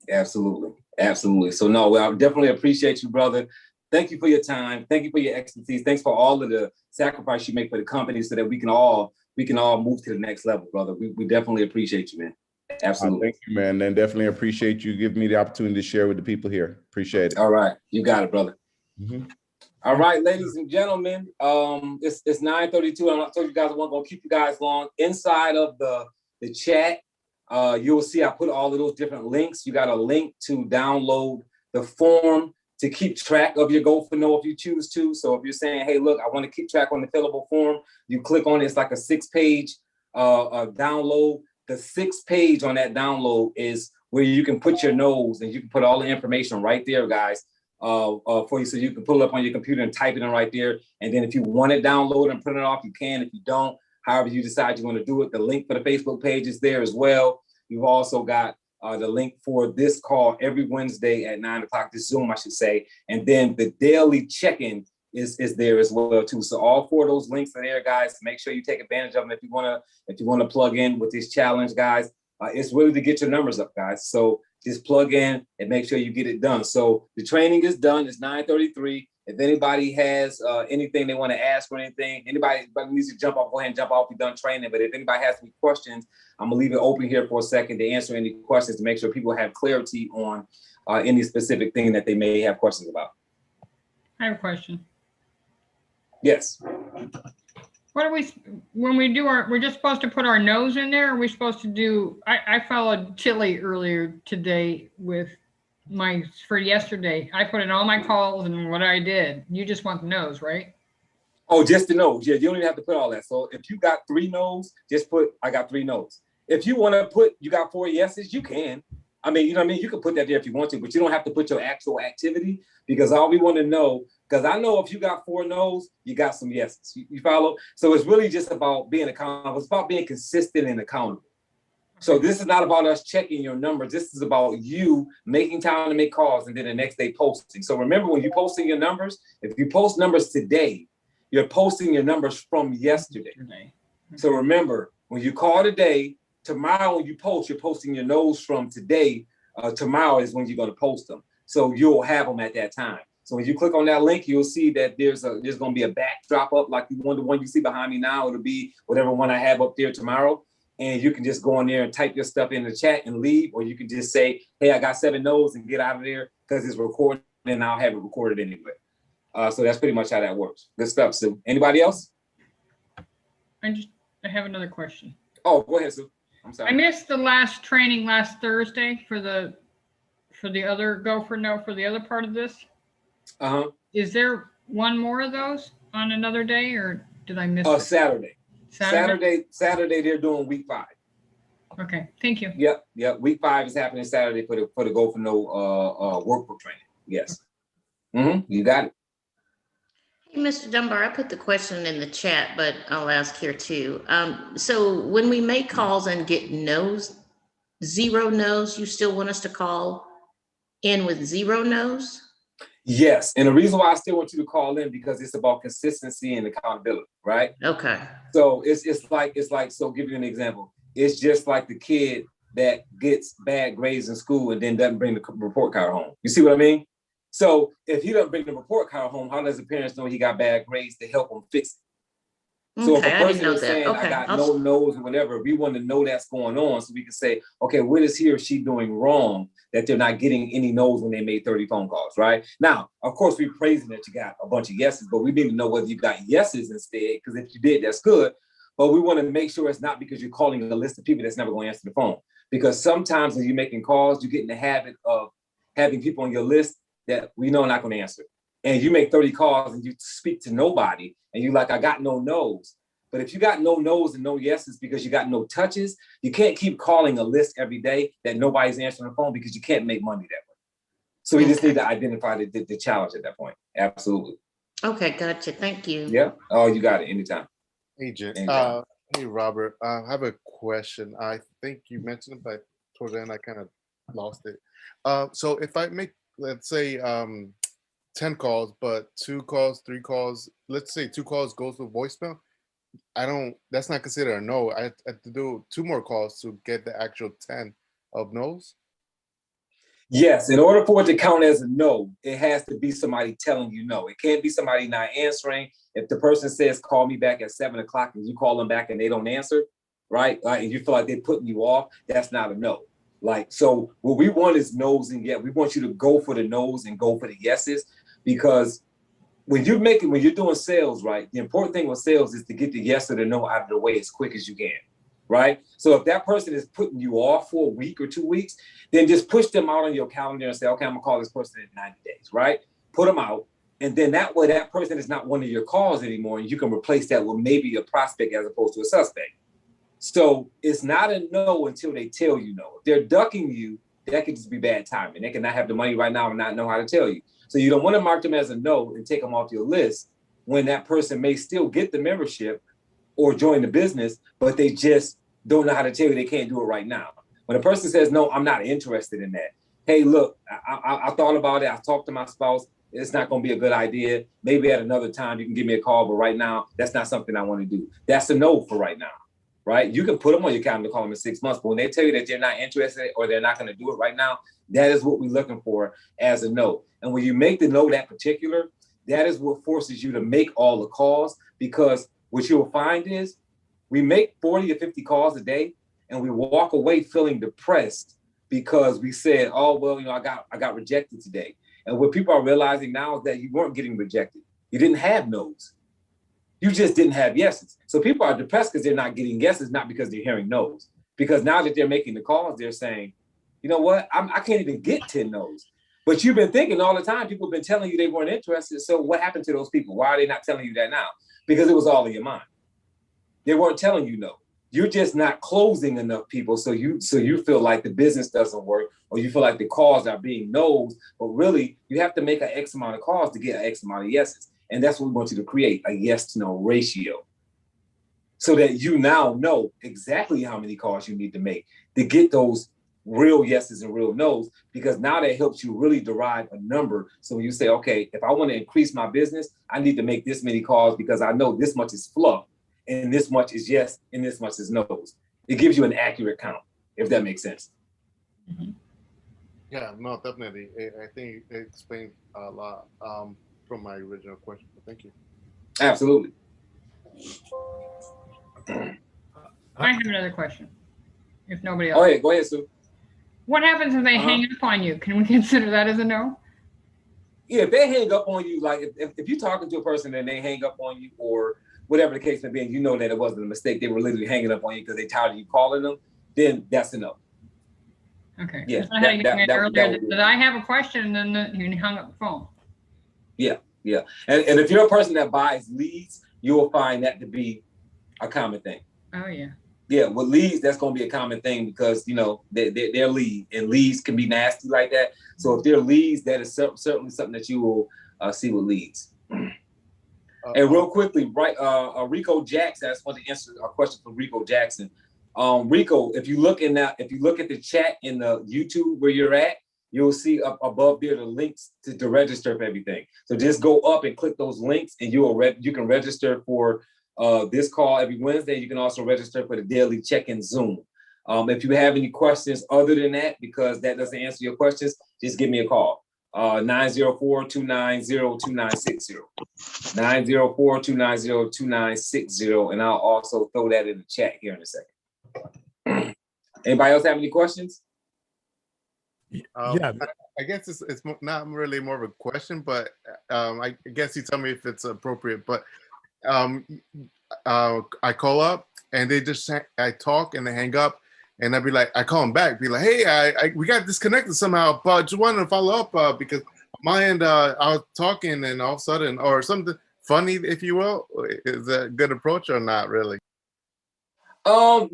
Absolutely. Absolutely. So no, well, I definitely appreciate you, brother. Thank you for your time. Thank you for your expertise. Thanks for all of the sacrifice you make for the company so that we can all move to the next level, brother. We definitely appreciate you, man. Absolutely. Thank you, man. And definitely appreciate you giving me the opportunity to share with the people here. Appreciate it. All right. You got it, brother. Mm-hmm. All right, ladies and gentlemen, it's 9:32. I'm not told you guys I wasn't gonna keep you guys long. Inside of the chat, you'll see I put all of those different links. You got a link to download the form to keep track of your Go for No if you choose to. So if you're saying, hey, look, I want to keep track on the fillable form, you click on it. It's like a 6-page download. The 6th page on that download is where you can put your no's and you can put all the information right there, guys, for you. So you can pull it up on your computer and type it in right there. And then if you want it downloaded and print it off, you can. If you don't, however you decide you want to do it, the link for the Facebook page is there as well. You've also got the link for this call every Wednesday at 9 o'clock, this Zoom, I should say. And then the daily check-in is there as well too. So all 4 of those links are there, guys. Make sure you take advantage of them if you want to plug in with this challenge, guys. It's really to get your numbers up, guys. So just plug in and make sure you get it done. So the training is done. It's 9:33. If anybody has anything they want to ask or anything, anybody needs to jump off, go ahead and jump off. We're done training. But if anybody has any questions, I'm going to leave it open here for a second to answer any questions to make sure people have clarity on any specific thing that they may have questions about. I have a question. Yes. What are we, when we do we're just supposed to put our nose in there? Or are we supposed to do, I followed Chili earlier today for yesterday. I put in all my calls and what I did. You just want the nose, right? Oh, just the nose. Yeah, you don't even have to put all that. So if you got 3 no's, just put, I got 3 no's. If you want to put, you got 4 yeses, you can. I mean, you know what I mean? You can put that there if you want to, but you don't have to put your actual activity because all we want to know, because I know if you got 4 no's, you got some yeses. You follow? So it's really just about being accountable. It's about being consistent and accountable. So this is not about us checking your numbers. This is about you making time to make calls and then the next day posting. So remember, when you're posting your numbers, if you post numbers today, you're posting your numbers from yesterday. So remember, when you call today, tomorrow when you post, you're posting your no's from today. Tomorrow is when you're going to post them. So you'll have them at that time. So when you click on that link, you'll see that there's going to be a backdrop up like the one you see behind me now. It'll be whatever one I have up there tomorrow. And you can just go in there and type your stuff in the chat and leave, or you can just say, hey, I got 7 no's and get out of there because it's recorded and I'll have it recorded anyway. So that's pretty much how that works. Good stuff, Sue. Anybody else? I have another question. Oh, go ahead, Sue. I'm sorry. I missed the last training last Thursday for the other Go for No for the other part of this. Uh-huh. Is there one more of those on another day, or did I miss it? Saturday. Saturday, they're doing week 5. Okay, thank you. Yep. Week 5 is happening Saturday for the Go for No workbook training. Yes. You got it. Hey, Mr. Dunbar, I put the question in the chat, but I'll ask here too. So when we make calls and get no's, 0 no's, you still want us to call in with 0 no's? Yes, and the reason why I still want you to call in because it's about consistency and accountability, right? Okay. So it's like so. Give you an example. It's just like the kid that gets bad grades in school and then doesn't bring the report card home. You see what I mean? So if he doesn't bring the report card home, how does the parents know he got bad grades to help him fix it? So if Okay, a I didn't person know is that. saying, I Okay. got I'll- no nose or whatever, we want to know that's going on so we can say, okay, what is he or she doing wrong that they're not getting any no's when they made 30 phone calls, right? Now, of course, we're praising that you got a bunch of yeses, but we need to know whether you got yeses instead, because if you did, that's good. But we want to make sure it's not because you're calling a list of people that's never going to answer the phone. Because sometimes when you're making calls, you get in the habit of having people on your list that we know are not going to answer. And you make 30 calls and you speak to nobody and you're like, I got no no's. But if you got no no's and no yeses because you got no touches, you can't keep calling a list every day that nobody's answering the phone because you can't make money that way. So we just need to identify the challenge at that point. Absolutely. Okay, gotcha. Thank you. Yeah. Oh, you got it. Anytime. Agent. Anytime. Hey, Robert, I have a question. I think you mentioned it, but towards the end, I kind of lost it. So if I make, let's say, 10 calls, but 2 calls, 3 calls, let's say 2 calls goes to voicemail, that's not considered a no. I have to do 2 more calls to get the actual 10 of no's. Yes, in order for it to count as a no, it has to be somebody telling you no. It can't be somebody not answering. If the person says, call me back at 7 o'clock and you call them back and they don't answer, right? And you feel like they're putting you off, that's not a no. Like, so what we want is no's and yes. We want you to go for the no's and go for the yeses, because when you're doing sales, right? The important thing with sales is to get the yes or the no out of the way as quick as you can. Right? So if that person is putting you off for a week or 2 weeks, then just push them out on your calendar and say, okay, I'm gonna call this person in 90 days, right? Put them out. And then that way that person is not one of your calls anymore. And you can replace that with maybe a prospect as opposed to a suspect. So it's not a no until they tell you no. If they're ducking you, that could just be bad timing. They cannot have the money right now and not know how to tell you. So you don't want to mark them as a no and take them off your list when that person may still get the membership or join the business, but they just don't know how to tell you they can't do it right now. When a person says, no, I'm not interested in that. Hey, look, I thought about it. I talked to my spouse. It's not going to be a good idea. Maybe at another time you can give me a call, but right now, that's not something I want to do. That's a no for right now, right? You can put them on your calendar, call them in 6 months, but when they tell you that they're not interested or they're not going to do it right now, that is what we're looking for as a no. And when you make the no that particular, that is what forces you to make all the calls, because what you'll find is we make 40 or 50 calls a day and we walk away feeling depressed because we said, oh, well, I got rejected today. And what people are realizing now is that you weren't getting rejected. You didn't have no's. You just didn't have yeses. So people are depressed because they're not getting yeses, not because they're hearing no's. Because now that they're making the calls, they're saying, you know what? I can't even get 10 no's. But you've been thinking all the time, people have been telling you they weren't interested. So what happened to those people? Why are they not telling you that now? Because it was all in your mind. They weren't telling you no. You're just not closing enough people. So you feel like the business doesn't work, or you feel like the calls are being no's, but really you have to make an X amount of calls to get an X amount of yeses. And that's what we want you to create, a yes to no ratio. So that you now know exactly how many calls you need to make to get those real yeses and real no's, because now that helps you really derive a number. So when you say, okay, if I want to increase my business, I need to make this many calls because I know this much is fluff and this much is yes and this much is no's. It gives you an accurate count, if that makes sense. Mm-hmm. Yeah, no, definitely. I think it explains a lot from my original question. Thank you. Absolutely. I have another question. If nobody else. Oh, yeah, go ahead, Sue. What happens if they hang up on you? Can we consider that as a no? Yeah, if they hang up on you, like if you're talking to a person and they hang up on you, or whatever the case may be, and you know that it wasn't a mistake, they were literally hanging up on you because they tired of you calling them, then that's a no. Okay. Yeah, I had earlier that I have a question, and then you hung up the phone. Yeah, yeah. And if you're a person that buys leads, you will find that to be a common thing. Oh, yeah. Yeah, with leads, that's going to be a common thing because, they're lead, and leads can be nasty like that. So if they're leads, that is certainly something that you will see with leads. And real quickly, right, Rico Jackson, I just want to answer a question from Rico Jackson. Rico, if you look at the chat in the YouTube where you're at, you'll see up above there the links to register for everything. So just go up and click those links, and you can register for this call every Wednesday. You can also register for the daily check-in Zoom. If you have any questions other than that, because that doesn't answer your questions, just give me a call. 904-290-2960. 904-290-2960. And I'll also throw that in the chat here in a second. Anybody else have any questions? Yeah. I guess it's not really more of a question, but I guess you tell me if it's appropriate. But I call up and they just I talk and they hang up, and I'd be like, I call them back, be like, hey, we got disconnected somehow, but just wanted to follow up because my end I was talking and all of a sudden or something funny, if you will. Is that a good approach or not really? No,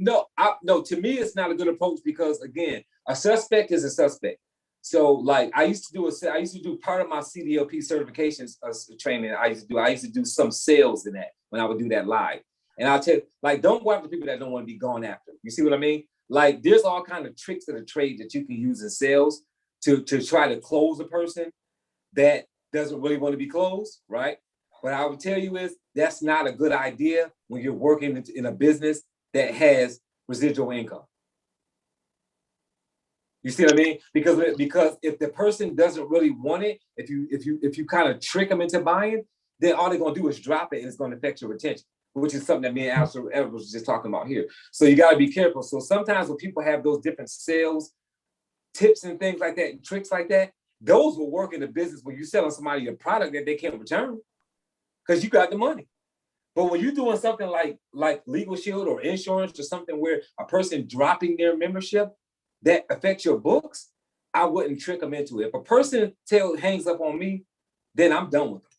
no. To me, it's not a good approach because again, a suspect is a suspect. So, like, I used to do part of my CDLP certifications training. I used to do some sales in that when I would do that live. And I'll tell you, like, don't go after people that don't want to be gone after. You see what I mean? Like, there's all kind of tricks of the trade that you can use in sales to try to close a person that doesn't really want to be closed, right? What I would tell you is that's not a good idea when you're working in a business that has residual income. You see what I mean? Because if the person doesn't really want it, if you kind of trick them into buying, then all they're gonna do is drop it and it's gonna affect your retention, which is something that me and Alistair was just talking about here. So you gotta be careful. So sometimes when people have those different sales tips and things like that, and tricks like that, those will work in the business when you're selling somebody a product that they can't return because you got the money. But when you're doing something like Legal Shield or insurance or something where a person dropping their membership that affects your books, I wouldn't trick them into it. If a person hangs up on me, then I'm done with them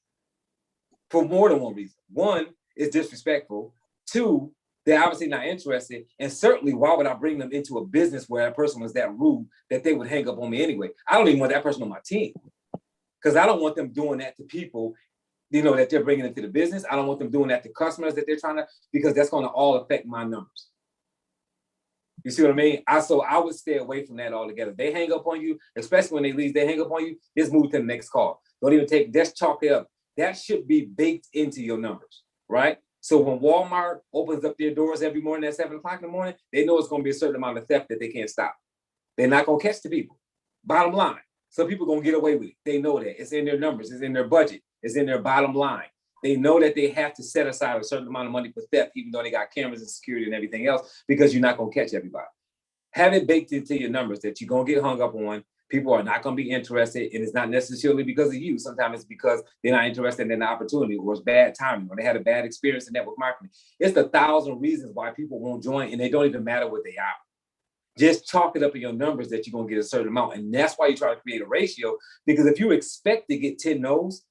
for more than one reason. One, it's disrespectful. Two, they're obviously not interested. And certainly, why would I bring them into a business where a person was that rude that they would hang up on me anyway? I don't even want that person on my team because I don't want them doing that to people, you know, that they're bringing into the business. I don't want them doing that to customers that they're trying to, because that's going to all affect my numbers. You see what I mean? So I would stay away from that altogether. They hang up on you, especially when they leave, they hang up on you, just move to the next call. Don't even just chalk it up. That should be baked into your numbers, right? So when Walmart opens up their doors every morning at 7 o'clock in the morning, they know it's going to be a certain amount of theft that they can't stop. They're not going to catch the people. Bottom line. Some people are going to get away with it. They know that. It's in their numbers. It's in their budget. It's in their bottom line. They know that they have to set aside a certain amount of money for theft, even though they got cameras and security and everything else, because you're not going to catch everybody. Have it baked into your numbers that you're going to get hung up on. People are not going to be interested, and it's not necessarily because of you. Sometimes it's because they're not interested in the opportunity, or it's bad timing, or they had a bad experience in network marketing. It's 1,000 reasons why people won't join, and they don't even matter what they are. Just chalk it up in your numbers that you're going to get a certain amount, and that's why you try to create a ratio, because if you expect to get 10 no's,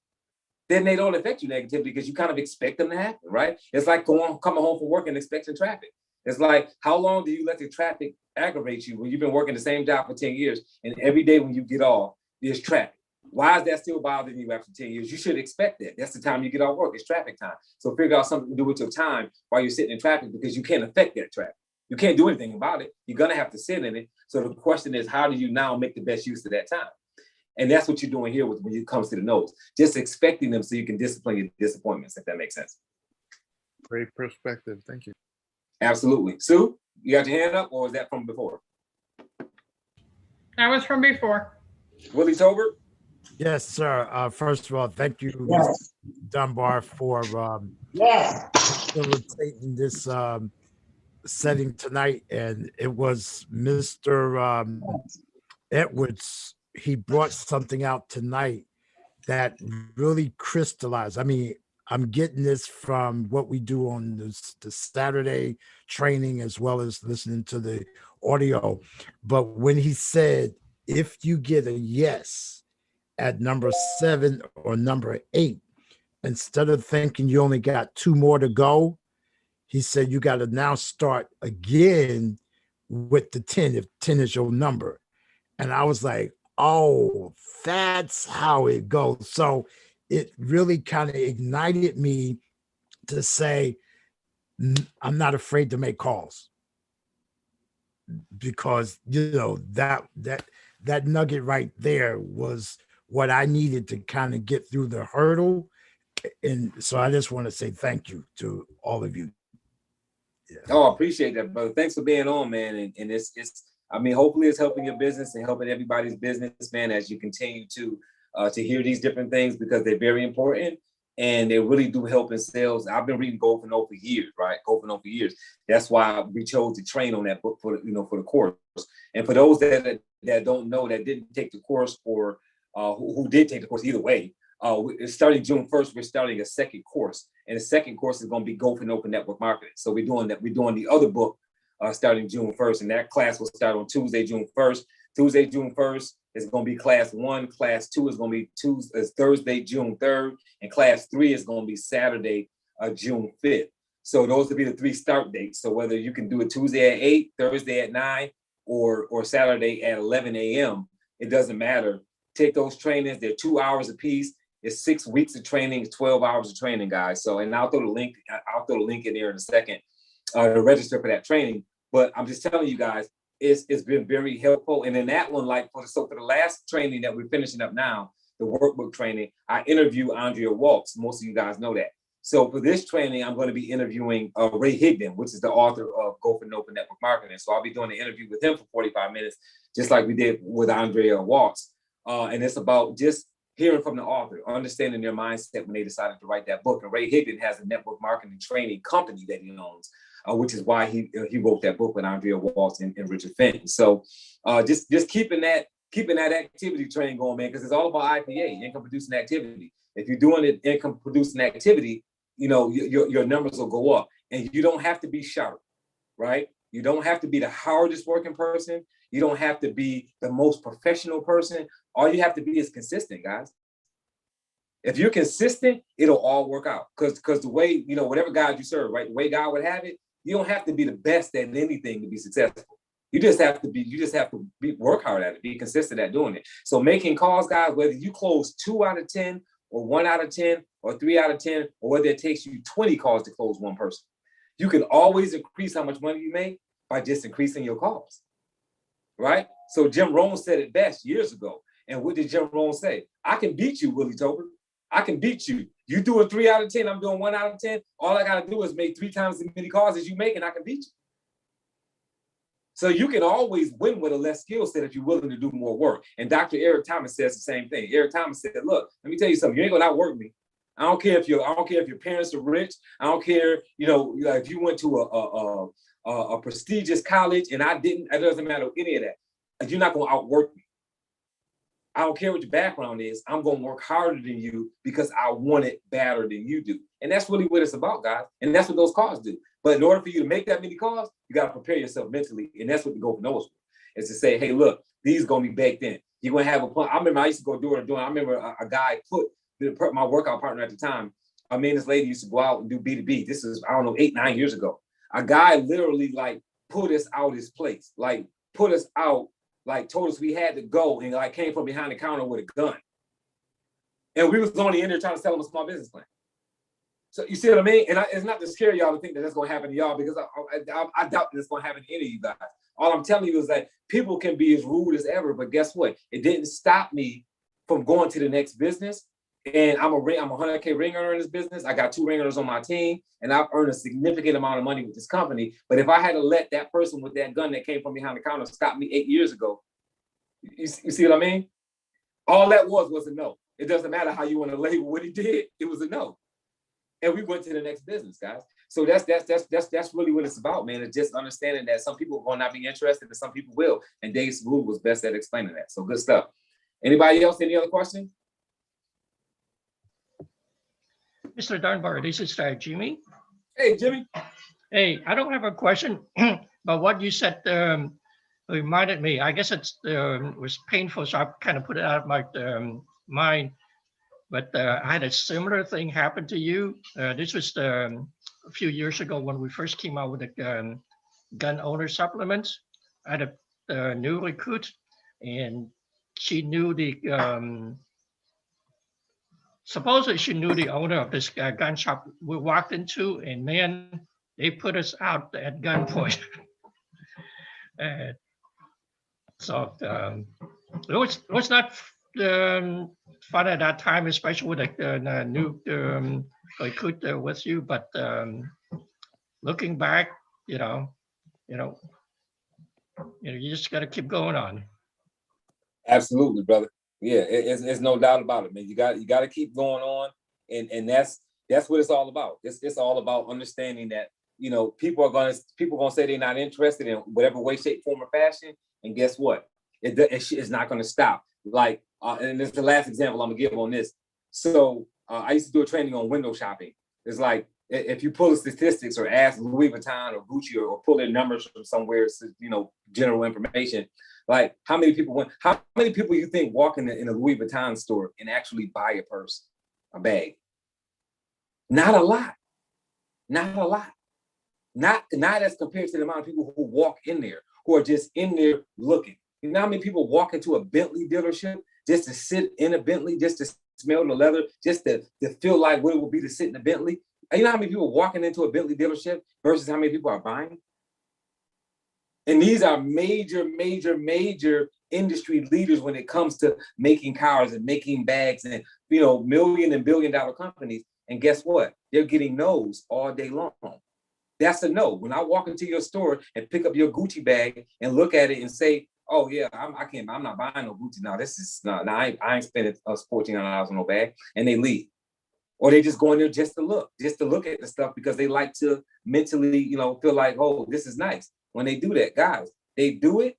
then they don't affect you negatively because you kind of expect them to happen, right? It's like coming home from work and expecting traffic. It's like, how long do you let the traffic aggravate you when you've been working the same job for 10 years and every day when you get off, there's traffic? Why is that still bothering you after 10 years? You should expect that. That's the time you get off work. It's traffic time. So figure out something to do with your time while you're sitting in traffic, because you can't affect that traffic. You can't do anything about it. You're going to have to sit in it. So the question is, how do you now make the best use of that time? And that's what you're doing here when it comes to the no's. Just expecting them so you can discipline your disappointments, if that makes sense. Great perspective. Thank you. Absolutely. Sue, you got your hand up, or is that from before? That was from before. Willie Tolbert? Yes, sir. First of all, thank you, Yes. Mr. Dunbar, for facilitating this setting tonight. And it was Mr. Edwards. He brought something out tonight that really crystallized. I mean, I'm getting this from what we do on the Saturday training, as well as listening to the audio. But when he said, if you get a yes at number 7 or number 8, instead of thinking you only got 2 more to go, he said, you got to now start again with the 10, if 10 is your number. And I was like, oh, that's how it goes. So it really kind of ignited me to say, I'm not afraid to make calls, because, you know, that nugget right there was what I needed to kind of get through the hurdle. And so I just want to say thank you to all of you. Yeah. Oh, I appreciate that, brother. Thanks for being on, man. And it's I mean, hopefully it's helping your business and helping everybody's business, man, as you continue to to hear these different things because they're very important and they really do help in sales. I've been reading Go for No for years, right? Go for No for years. That's why we chose to train on that book for the course. And for those that don't know, that didn't take the course, or who did take the course, either way, starting June 1st, we're starting a second course, and the second course is going to be Go for No for network marketing. So we're doing that. We're doing the other book starting June 1st, and that class will start on Tuesday, June 1st. Tuesday, June 1st is going to be class 1. Class 2 is going to be Thursday, June 3rd, and class 3 is going to be Saturday, June 5th. So those will be the 3 start dates. So whether you can do it Tuesday at 8, Thursday at 9, or Saturday at 11 a.m., it doesn't matter. Take those trainings. They're 2 hours a piece. It's 6 weeks of training. It's 12 hours of training, guys. So, and I'll throw the link in there in a second to register for that training. But I'm just telling you guys, it's been very helpful. And in that one, for the last training that we're finishing up now, the workbook training, I interview Andrea Waltz. Most of you guys know that. So for this training, I'm going to be interviewing Ray Higdon, which is the author of Go for No for Network Marketing. So I'll be doing an interview with him for 45 minutes, just like we did with Andrea Waltz. And it's about just hearing from the author, understanding their mindset when they decided to write that book. And Ray Higdon has a network marketing training company that he owns, which is why he wrote that book with Andrea Waltz and Richard Fenton. So just keeping that activity train going, man, because it's all about I.P.A, income producing activity. If you're doing it income producing activity, your numbers will go up. And you don't have to be sharp, right? You don't have to be the hardest working person. You don't have to be the most professional person. All you have to be is consistent, guys. If you're consistent, it'll all work out. Because the way, whatever God you serve, right? The way God would have it, you don't have to be the best at anything to be successful. You just have to work hard at it, be consistent at doing it. So making calls, guys, whether you close 2 out of 10 or 1 out of 10 or 3 out of 10, or whether it takes you 20 calls to close one person, you can always increase how much money you make by just increasing your calls, right? So Jim Rohn said it best years ago. And what did Jim Rohn say? I can beat you, Willie Tober. I can beat you. You doing 3 out of 10, I'm doing 1 out of 10. All I got to do is make 3 times as many calls as you make, and I can beat you. So you can always win with a less skill set if you're willing to do more work. And Dr. Eric Thomas says the same thing. Eric Thomas said, look, let me tell you something. You ain't gonna outwork me. I don't care if your parents are rich. I don't care, if you went to a prestigious college and I didn't. It doesn't matter any of that. You're not gonna outwork me. I don't care what your background is. I'm gonna work harder than you because I want it better than you do. And that's really what it's about, guys. And that's what those calls do. But in order for you to make that many calls, you got to prepare yourself mentally. And that's what the Go for No is for. Is to say, hey, look, these are going to be baked in. You're going to have a plan. I remember I used to go door to door. I remember a guy my workout partner at the time. I mean, this lady used to go out and do B2B. This is, 8, 9 years ago. A guy literally put us out his place, put us out, told us we had to go and came from behind the counter with a gun. And we was only in there trying to sell him a small business plan. So you see what I mean? And it's not to scare y'all to think that that's going to happen to y'all, because I doubt that it's going to happen to any of you guys. All I'm telling you is that people can be as rude as ever, but guess what? It didn't stop me from going to the next business. And I'm a 100K ring earner in this business. I got 2 ring earners on my team, and I've earned a significant amount of money with this company. But if I had to let that person with that gun that came from behind the counter stop me 8 years ago, you see what I mean? All that was a no. It doesn't matter how you want to label what he did. It was a no. And we went to the next business, guys. So that's really what it's about, man. It's just understanding that some people will not be interested and some people will. And Dave Smooth was best at explaining that. So good stuff. Anybody else? Any other questions? Mr. Dunbar, this is Jimmy. Hey, Jimmy. Hey, I don't have a question, but what you said reminded me. I guess it was painful, so I kind of put it out of my mind. But I had a similar thing happen to you. This was a few years ago when we first came out with the gun owner supplements. I had a new recruit, and she knew supposedly she knew the owner of this gun shop we walked into, and man, they put us out at gunpoint. So it was not fun at that time, especially with a new recruit with you. But looking back, you just got to keep going on. Absolutely, brother. Yeah, it's no doubt about it, man. You got to keep going on, and that's what it's all about. It's all about understanding that, you know, people are gonna say they're not interested in whatever way, shape, form, or fashion, and guess what? It's not gonna stop. Like, and this is the last example I'm gonna give on this. So I used to do a training on window shopping. It's like, if you pull the statistics or ask Louis Vuitton or Gucci or pull their numbers from somewhere, you know, general information. Like, how many people you think walk in a Louis Vuitton store and actually buy a purse, a bag? Not a lot. Not a lot. Not as compared to the amount of people who walk in there, who are just in there looking. You know how many people walk into a Bentley dealership just to sit in a Bentley, just to smell the leather, just to feel like what it would be to sit in a Bentley? You know how many people walking into a Bentley dealership versus how many people are buying? And these are major, major, major industry leaders when it comes to making cars and making bags and, you know, million and billion-dollar companies. And guess what? They're getting no's all day long. That's a no. When I walk into your store and pick up your Gucci bag and look at it and say, "Oh yeah, I'm not buying no Gucci. No, this is not. No, I ain't spending $1,400 on no bag," and they leave. Or they just go in there just to look at the stuff because they like to mentally, you know, feel like, oh, this is nice. When they do that, guys, they do it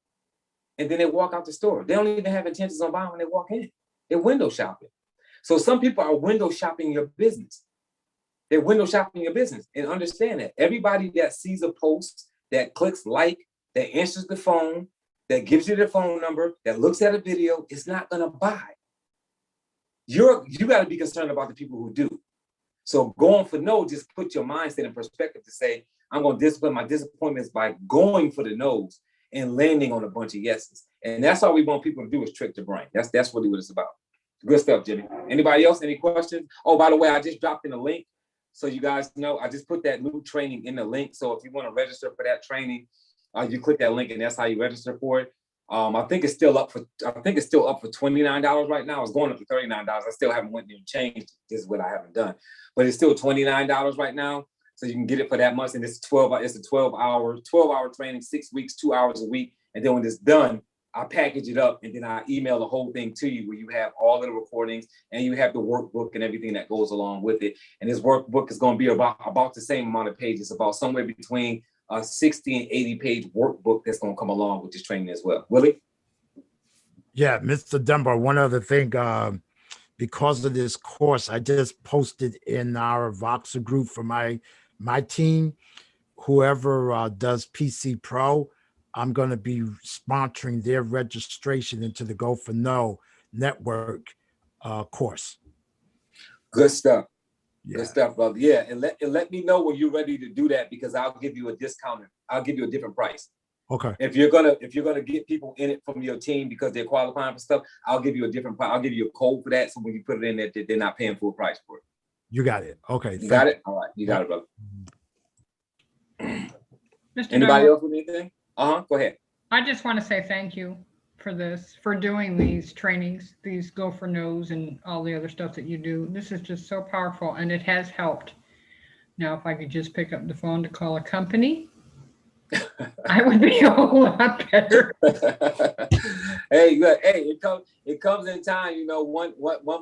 and then they walk out the store. They don't even have intentions on buying when they walk in. They're window shopping. So some people are window shopping your business. They're window shopping your business, and understand that everybody that sees a post, that clicks like, that answers the phone, that gives you their phone number, that looks at a video, is not gonna buy. You got to be concerned about the people who do. So going for no, just put your mindset in perspective to say, I'm going to discipline my disappointments by going for the no's and landing on a bunch of yeses. And that's all we want people to do, is trick the brain. That's really what it's about. Good stuff, Jimmy. Anybody else? Any questions? Oh, by the way, I just dropped in a link. So you guys know, I just put that new training in the link. So if you want to register for that training, you click that link and that's how you register for it. I think it's still up for $29 right now. It's going up to $39. I still haven't went there and changed. This is what I haven't done, but it's still $29 right now. So you can get it for that much. And it's a 12-hour training, 6 weeks, 2 hours a week. And then when it's done, I package it up and then I email the whole thing to you, where you have all of the recordings and you have the workbook and everything that goes along with it. And this workbook is going to be about the same amount of pages, about somewhere between a 60 and 80 page workbook that's going to come along with this training as well. Willie? Yeah, Mr. Dunbar, one other thing, because of this course, I just posted in our Voxer group for my team, whoever does PC Pro, I'm going to be sponsoring their registration into the Go for No network course. Good stuff. Yeah. Good stuff, brother. Yeah, and let me know when you're ready to do that, because I'll give you a discount. I'll give you a different price. Okay. If you're gonna get people in it from your team because they're qualifying for stuff, I'll give you a different price. I'll give you a code for that, so when you put it in there, they're not paying full price for it. You got it. Okay. You got it? All right. You got it, brother. Mr. Anybody Dunbar, else with anything? Go ahead. I just want to say thank you for doing these trainings, these Go for No's and all the other stuff that you do. This is just so powerful and it has helped. Now, if I could just pick up the phone to call a company, I would be a whole lot better. Hey, look, it comes in time, you know, one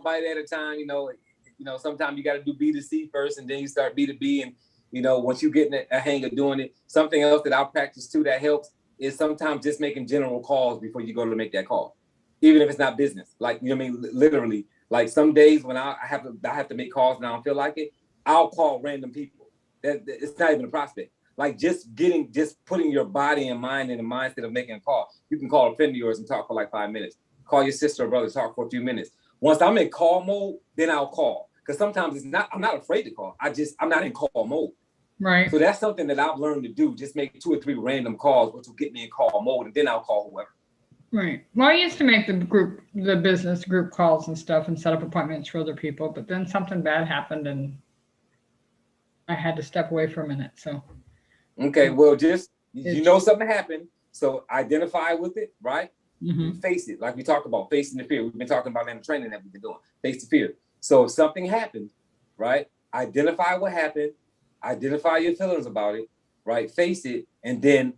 bite at a time, you know, sometimes you got to do B2C first and then you start B2B. And, you know, once you get in a hang of doing it, something else that I practice too that helps is sometimes just making general calls before you go to make that call, even if it's not business. Like, you know what I mean? Literally, like some days when I have to make calls and I don't feel like it, I'll call random people. It's not even a prospect. Like just putting your body and mind in the mindset of making a call. You can call a friend of yours and talk for like 5 minutes. Call your sister or brother, talk for a few minutes. Once I'm in call mode, then I'll call. Because sometimes I'm not afraid to call. I'm not in call mode. Right. So that's something that I've learned to do. Just make 2 or 3 random calls, which will get me in call mode, and then I'll call whoever. Right. Well, I used to make the business group calls and stuff and set up appointments for other people, but then something bad happened and I had to step away for a minute. So. Okay. Well, you know something happened. So identify with it, right? Mm-hmm. Face it. Like we talked about, facing the fear. We've been talking about in the training that we've been doing. Face the fear. So if something happened, right? Identify what happened. Identify your feelings about it, right? Face it, and then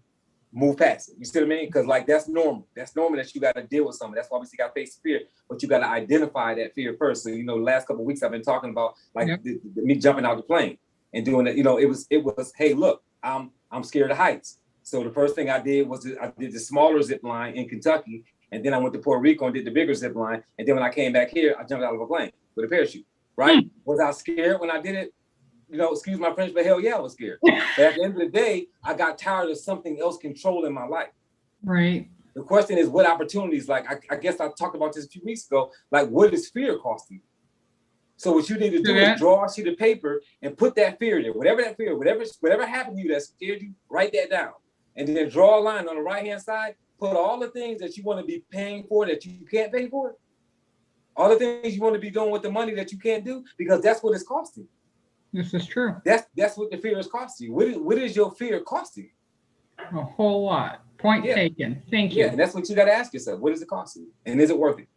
move past it. You see what I mean? Because like that's normal. That's normal that you got to deal with something. That's why we got to face fear, but you got to identify that fear first. So the last couple of weeks I've been talking about like me jumping out the plane and doing it. It was hey, look, I'm scared of heights. So the first thing I did was I did the smaller zip line in Kentucky, and then I went to Puerto Rico and did the bigger zip line. And then when I came back here, I jumped out of a plane with a parachute. Right? Was I scared when I did it? Excuse my French, but hell yeah, I was scared. But at the end of the day, I got tired of something else controlling my life. Right. The question is, what opportunities? Like, I guess I talked about this a few weeks ago. Like, what is fear costing you? So what you need to do is draw a sheet of paper and put that fear there. Whatever that fear, whatever happened to you that scared you, write that down. And then draw a line on the right-hand side. Put all the things that you want to be paying for that you can't pay for. All the things you want to be doing with the money that you can't do, because that's what it's costing. This is true. That's what the fear is costing you. What is your fear costing you? A whole lot. Point taken. Thank you. Yeah, and that's what you got to ask yourself. What is it costing you? And is it worth it?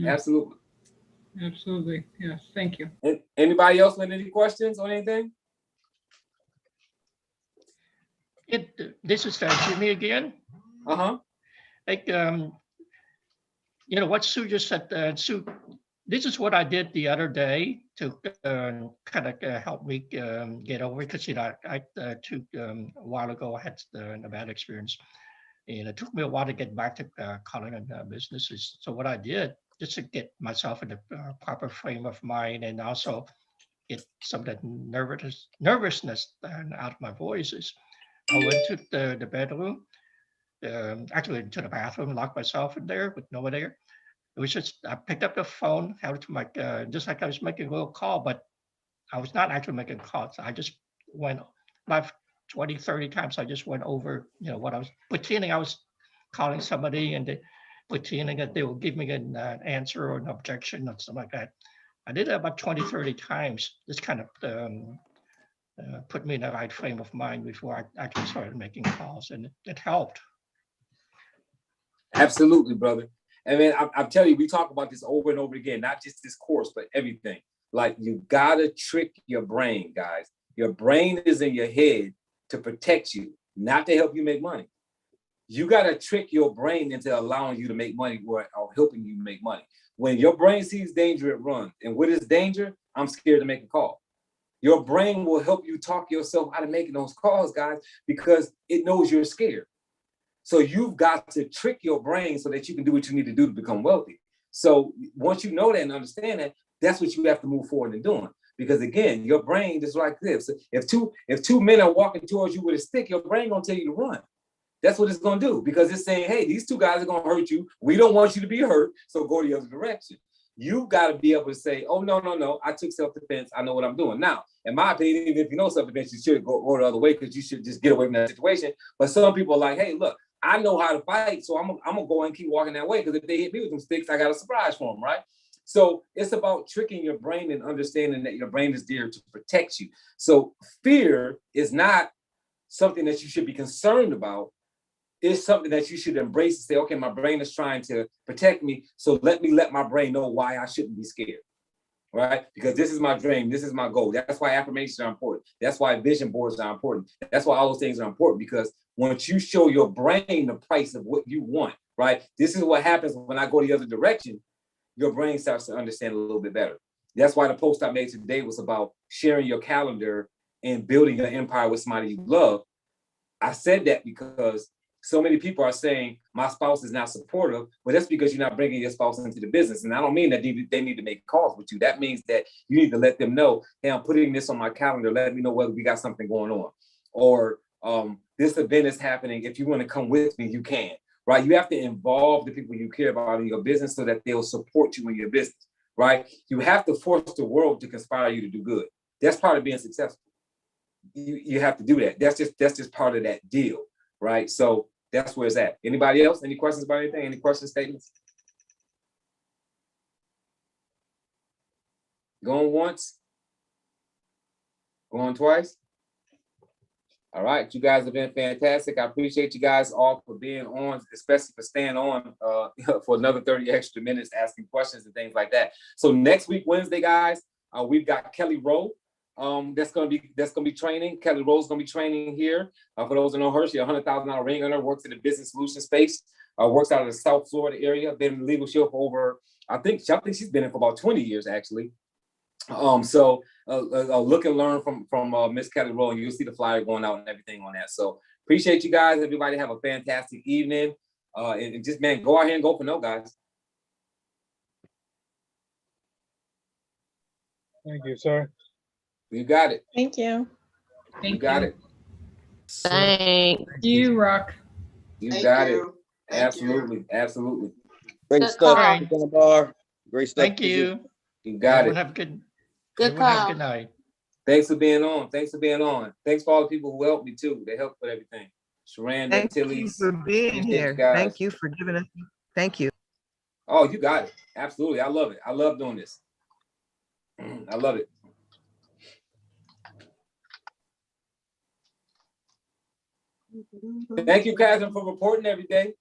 Absolutely. Absolutely. Yes. Thank you. And anybody else with any questions or anything? This is Jimmy again. Like, what Sue just said, Sue, this is what I did the other day to kind of help me get over it, because I took a while ago I had a bad experience, and it took me a while to get back to calling on businesses. So what I did just to get myself in the proper frame of mind, and also get some of that nervousness out of my voice, is I went to the bedroom, actually to the bathroom, locked myself in there with no one there. It was just, I picked up the phone, held it to my, just like I was making a little call, but I was not actually making calls. I just went about 20, 30 times. I just went over, what I was pretending I was calling somebody, and pretending that they will give me an answer or an objection or something like that. I did it about 20, 30 times. This kind of put me in the right frame of mind before I actually started making calls, and it helped. Absolutely, brother. I mean, I'm telling you, we talk about this over and over again, not just this course, but everything. Like, you gotta trick your brain, guys. Your brain is in your head to protect you, not to help you make money. You gotta trick your brain into allowing you to make money or helping you make money. When your brain sees danger, it runs. And what is danger? I'm scared to make a call. Your brain will help you talk yourself out of making those calls, guys, because it knows you're scared. So you've got to trick your brain so that you can do what you need to do to become wealthy. So once you know that and understand that, that's what you have to move forward in doing. Because again, your brain is like this. If two men are walking towards you with a stick, your brain gonna tell you to run. That's what it's gonna do, because it's saying, hey, these two guys are gonna hurt you. We don't want you to be hurt, so go the other direction. You've got to be able to say, oh, no, I took self-defense. I know what I'm doing. Now, in my opinion, even if you know self-defense, you should go the other way, because you should just get away from that situation. But some people are like, hey, look, I know how to fight, so I'm gonna go and keep walking that way, because if they hit me with them sticks, I got a surprise for them, right? So it's about tricking your brain and understanding that your brain is there to protect you. So fear is not something that you should be concerned about. It's something that you should embrace and say, okay, my brain is trying to protect me, so let my brain know why I shouldn't be scared, right? Because this is my dream, this is my goal. That's why affirmations are important. That's why vision boards are important. That's why all those things are important, because once you show your brain the price of what you want, right? This is what happens when I go the other direction. Your brain starts to understand a little bit better. That's why the post I made today was about sharing your calendar and building your empire with somebody you love. I said that because so many people are saying my spouse is not supportive, but that's because you're not bringing your spouse into the business. And I don't mean that they need to make calls with you. That means that you need to let them know, hey, I'm putting this on my calendar. Let me know whether we got something going on. Or this event is happening. If you want to come with me, you can, right? You have to involve the people you care about in your business so that they'll support you in your business, right? You have to force the world to conspire you to do good. That's part of being successful. You have to do that. That's just part of that deal. Right. So that's where it's at. Anybody else? Any questions about anything? Any questions, statements? Going once? Going twice? All right. You guys have been fantastic. I appreciate you guys all for being on, especially for staying on for another 30 extra minutes, asking questions and things like that. So next week, Wednesday, guys, we've got Kelly Rowe. that's gonna be training. Kelly Rose gonna be training here. For those who know her, she's a $100,000 ring earner, works in the business solution space, works out of the South Florida area, been in the legal field for over, I think she's been in for about 20 years actually. So look and learn from Miss Kelly Rose, and you'll see the flyer going out and everything on that. So appreciate you guys. Everybody have a fantastic evening. And just, man, go out here and go for no, guys. Thank you, sir. You got it. Thank you. You got it. Thanks. You rock. You Thank got it. you. Thank Absolutely. Absolutely. Great Good stuff, call. Mr. Dunbar. Great stuff. Thank you. You got Everyone it. have a good, Good everyone have a call. good night. Thanks for being on. Thanks for being on. Thanks for all the people who helped me too. They helped with everything. Sharon, Thank you Tilly's. for being Appreciate you here. guys. Thank you for giving us, thank you. Oh, you got it. Absolutely. I love it. I love doing this. I love it. Thank you, Catherine, for reporting every day.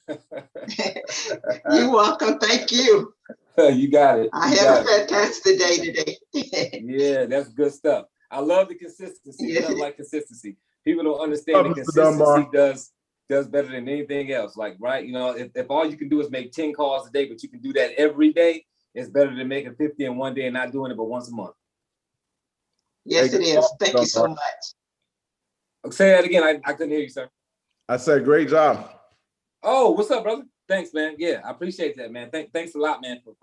You're welcome. Thank you. You got it. I You had got a it. fantastic day today. Yeah, that's good stuff. I love the consistency. Yeah. Nothing like consistency. People don't understand that Mr. consistency Dunbar. does better than anything else. Like, right? You know, if all you can do is make 10 calls a day, but you can do that every day, it's better than making 50 in one day and not doing it but once a month. Yes, it is. Thank you so Dunbar. much. Say that again. I couldn't hear you, sir. I said, great job. Oh, what's up, brother? Thanks, man. Yeah, I appreciate that, man. Thanks a lot, man, for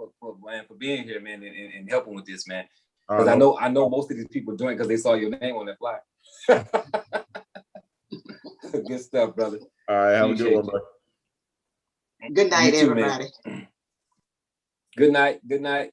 being here, man, and helping with this, man. Because I know most of these people doing it because they saw your name on that flyer. Good stuff, brother. All right, have a good Appreciate one, you. bro. Good night, You too, man. everybody. Good night. Good night.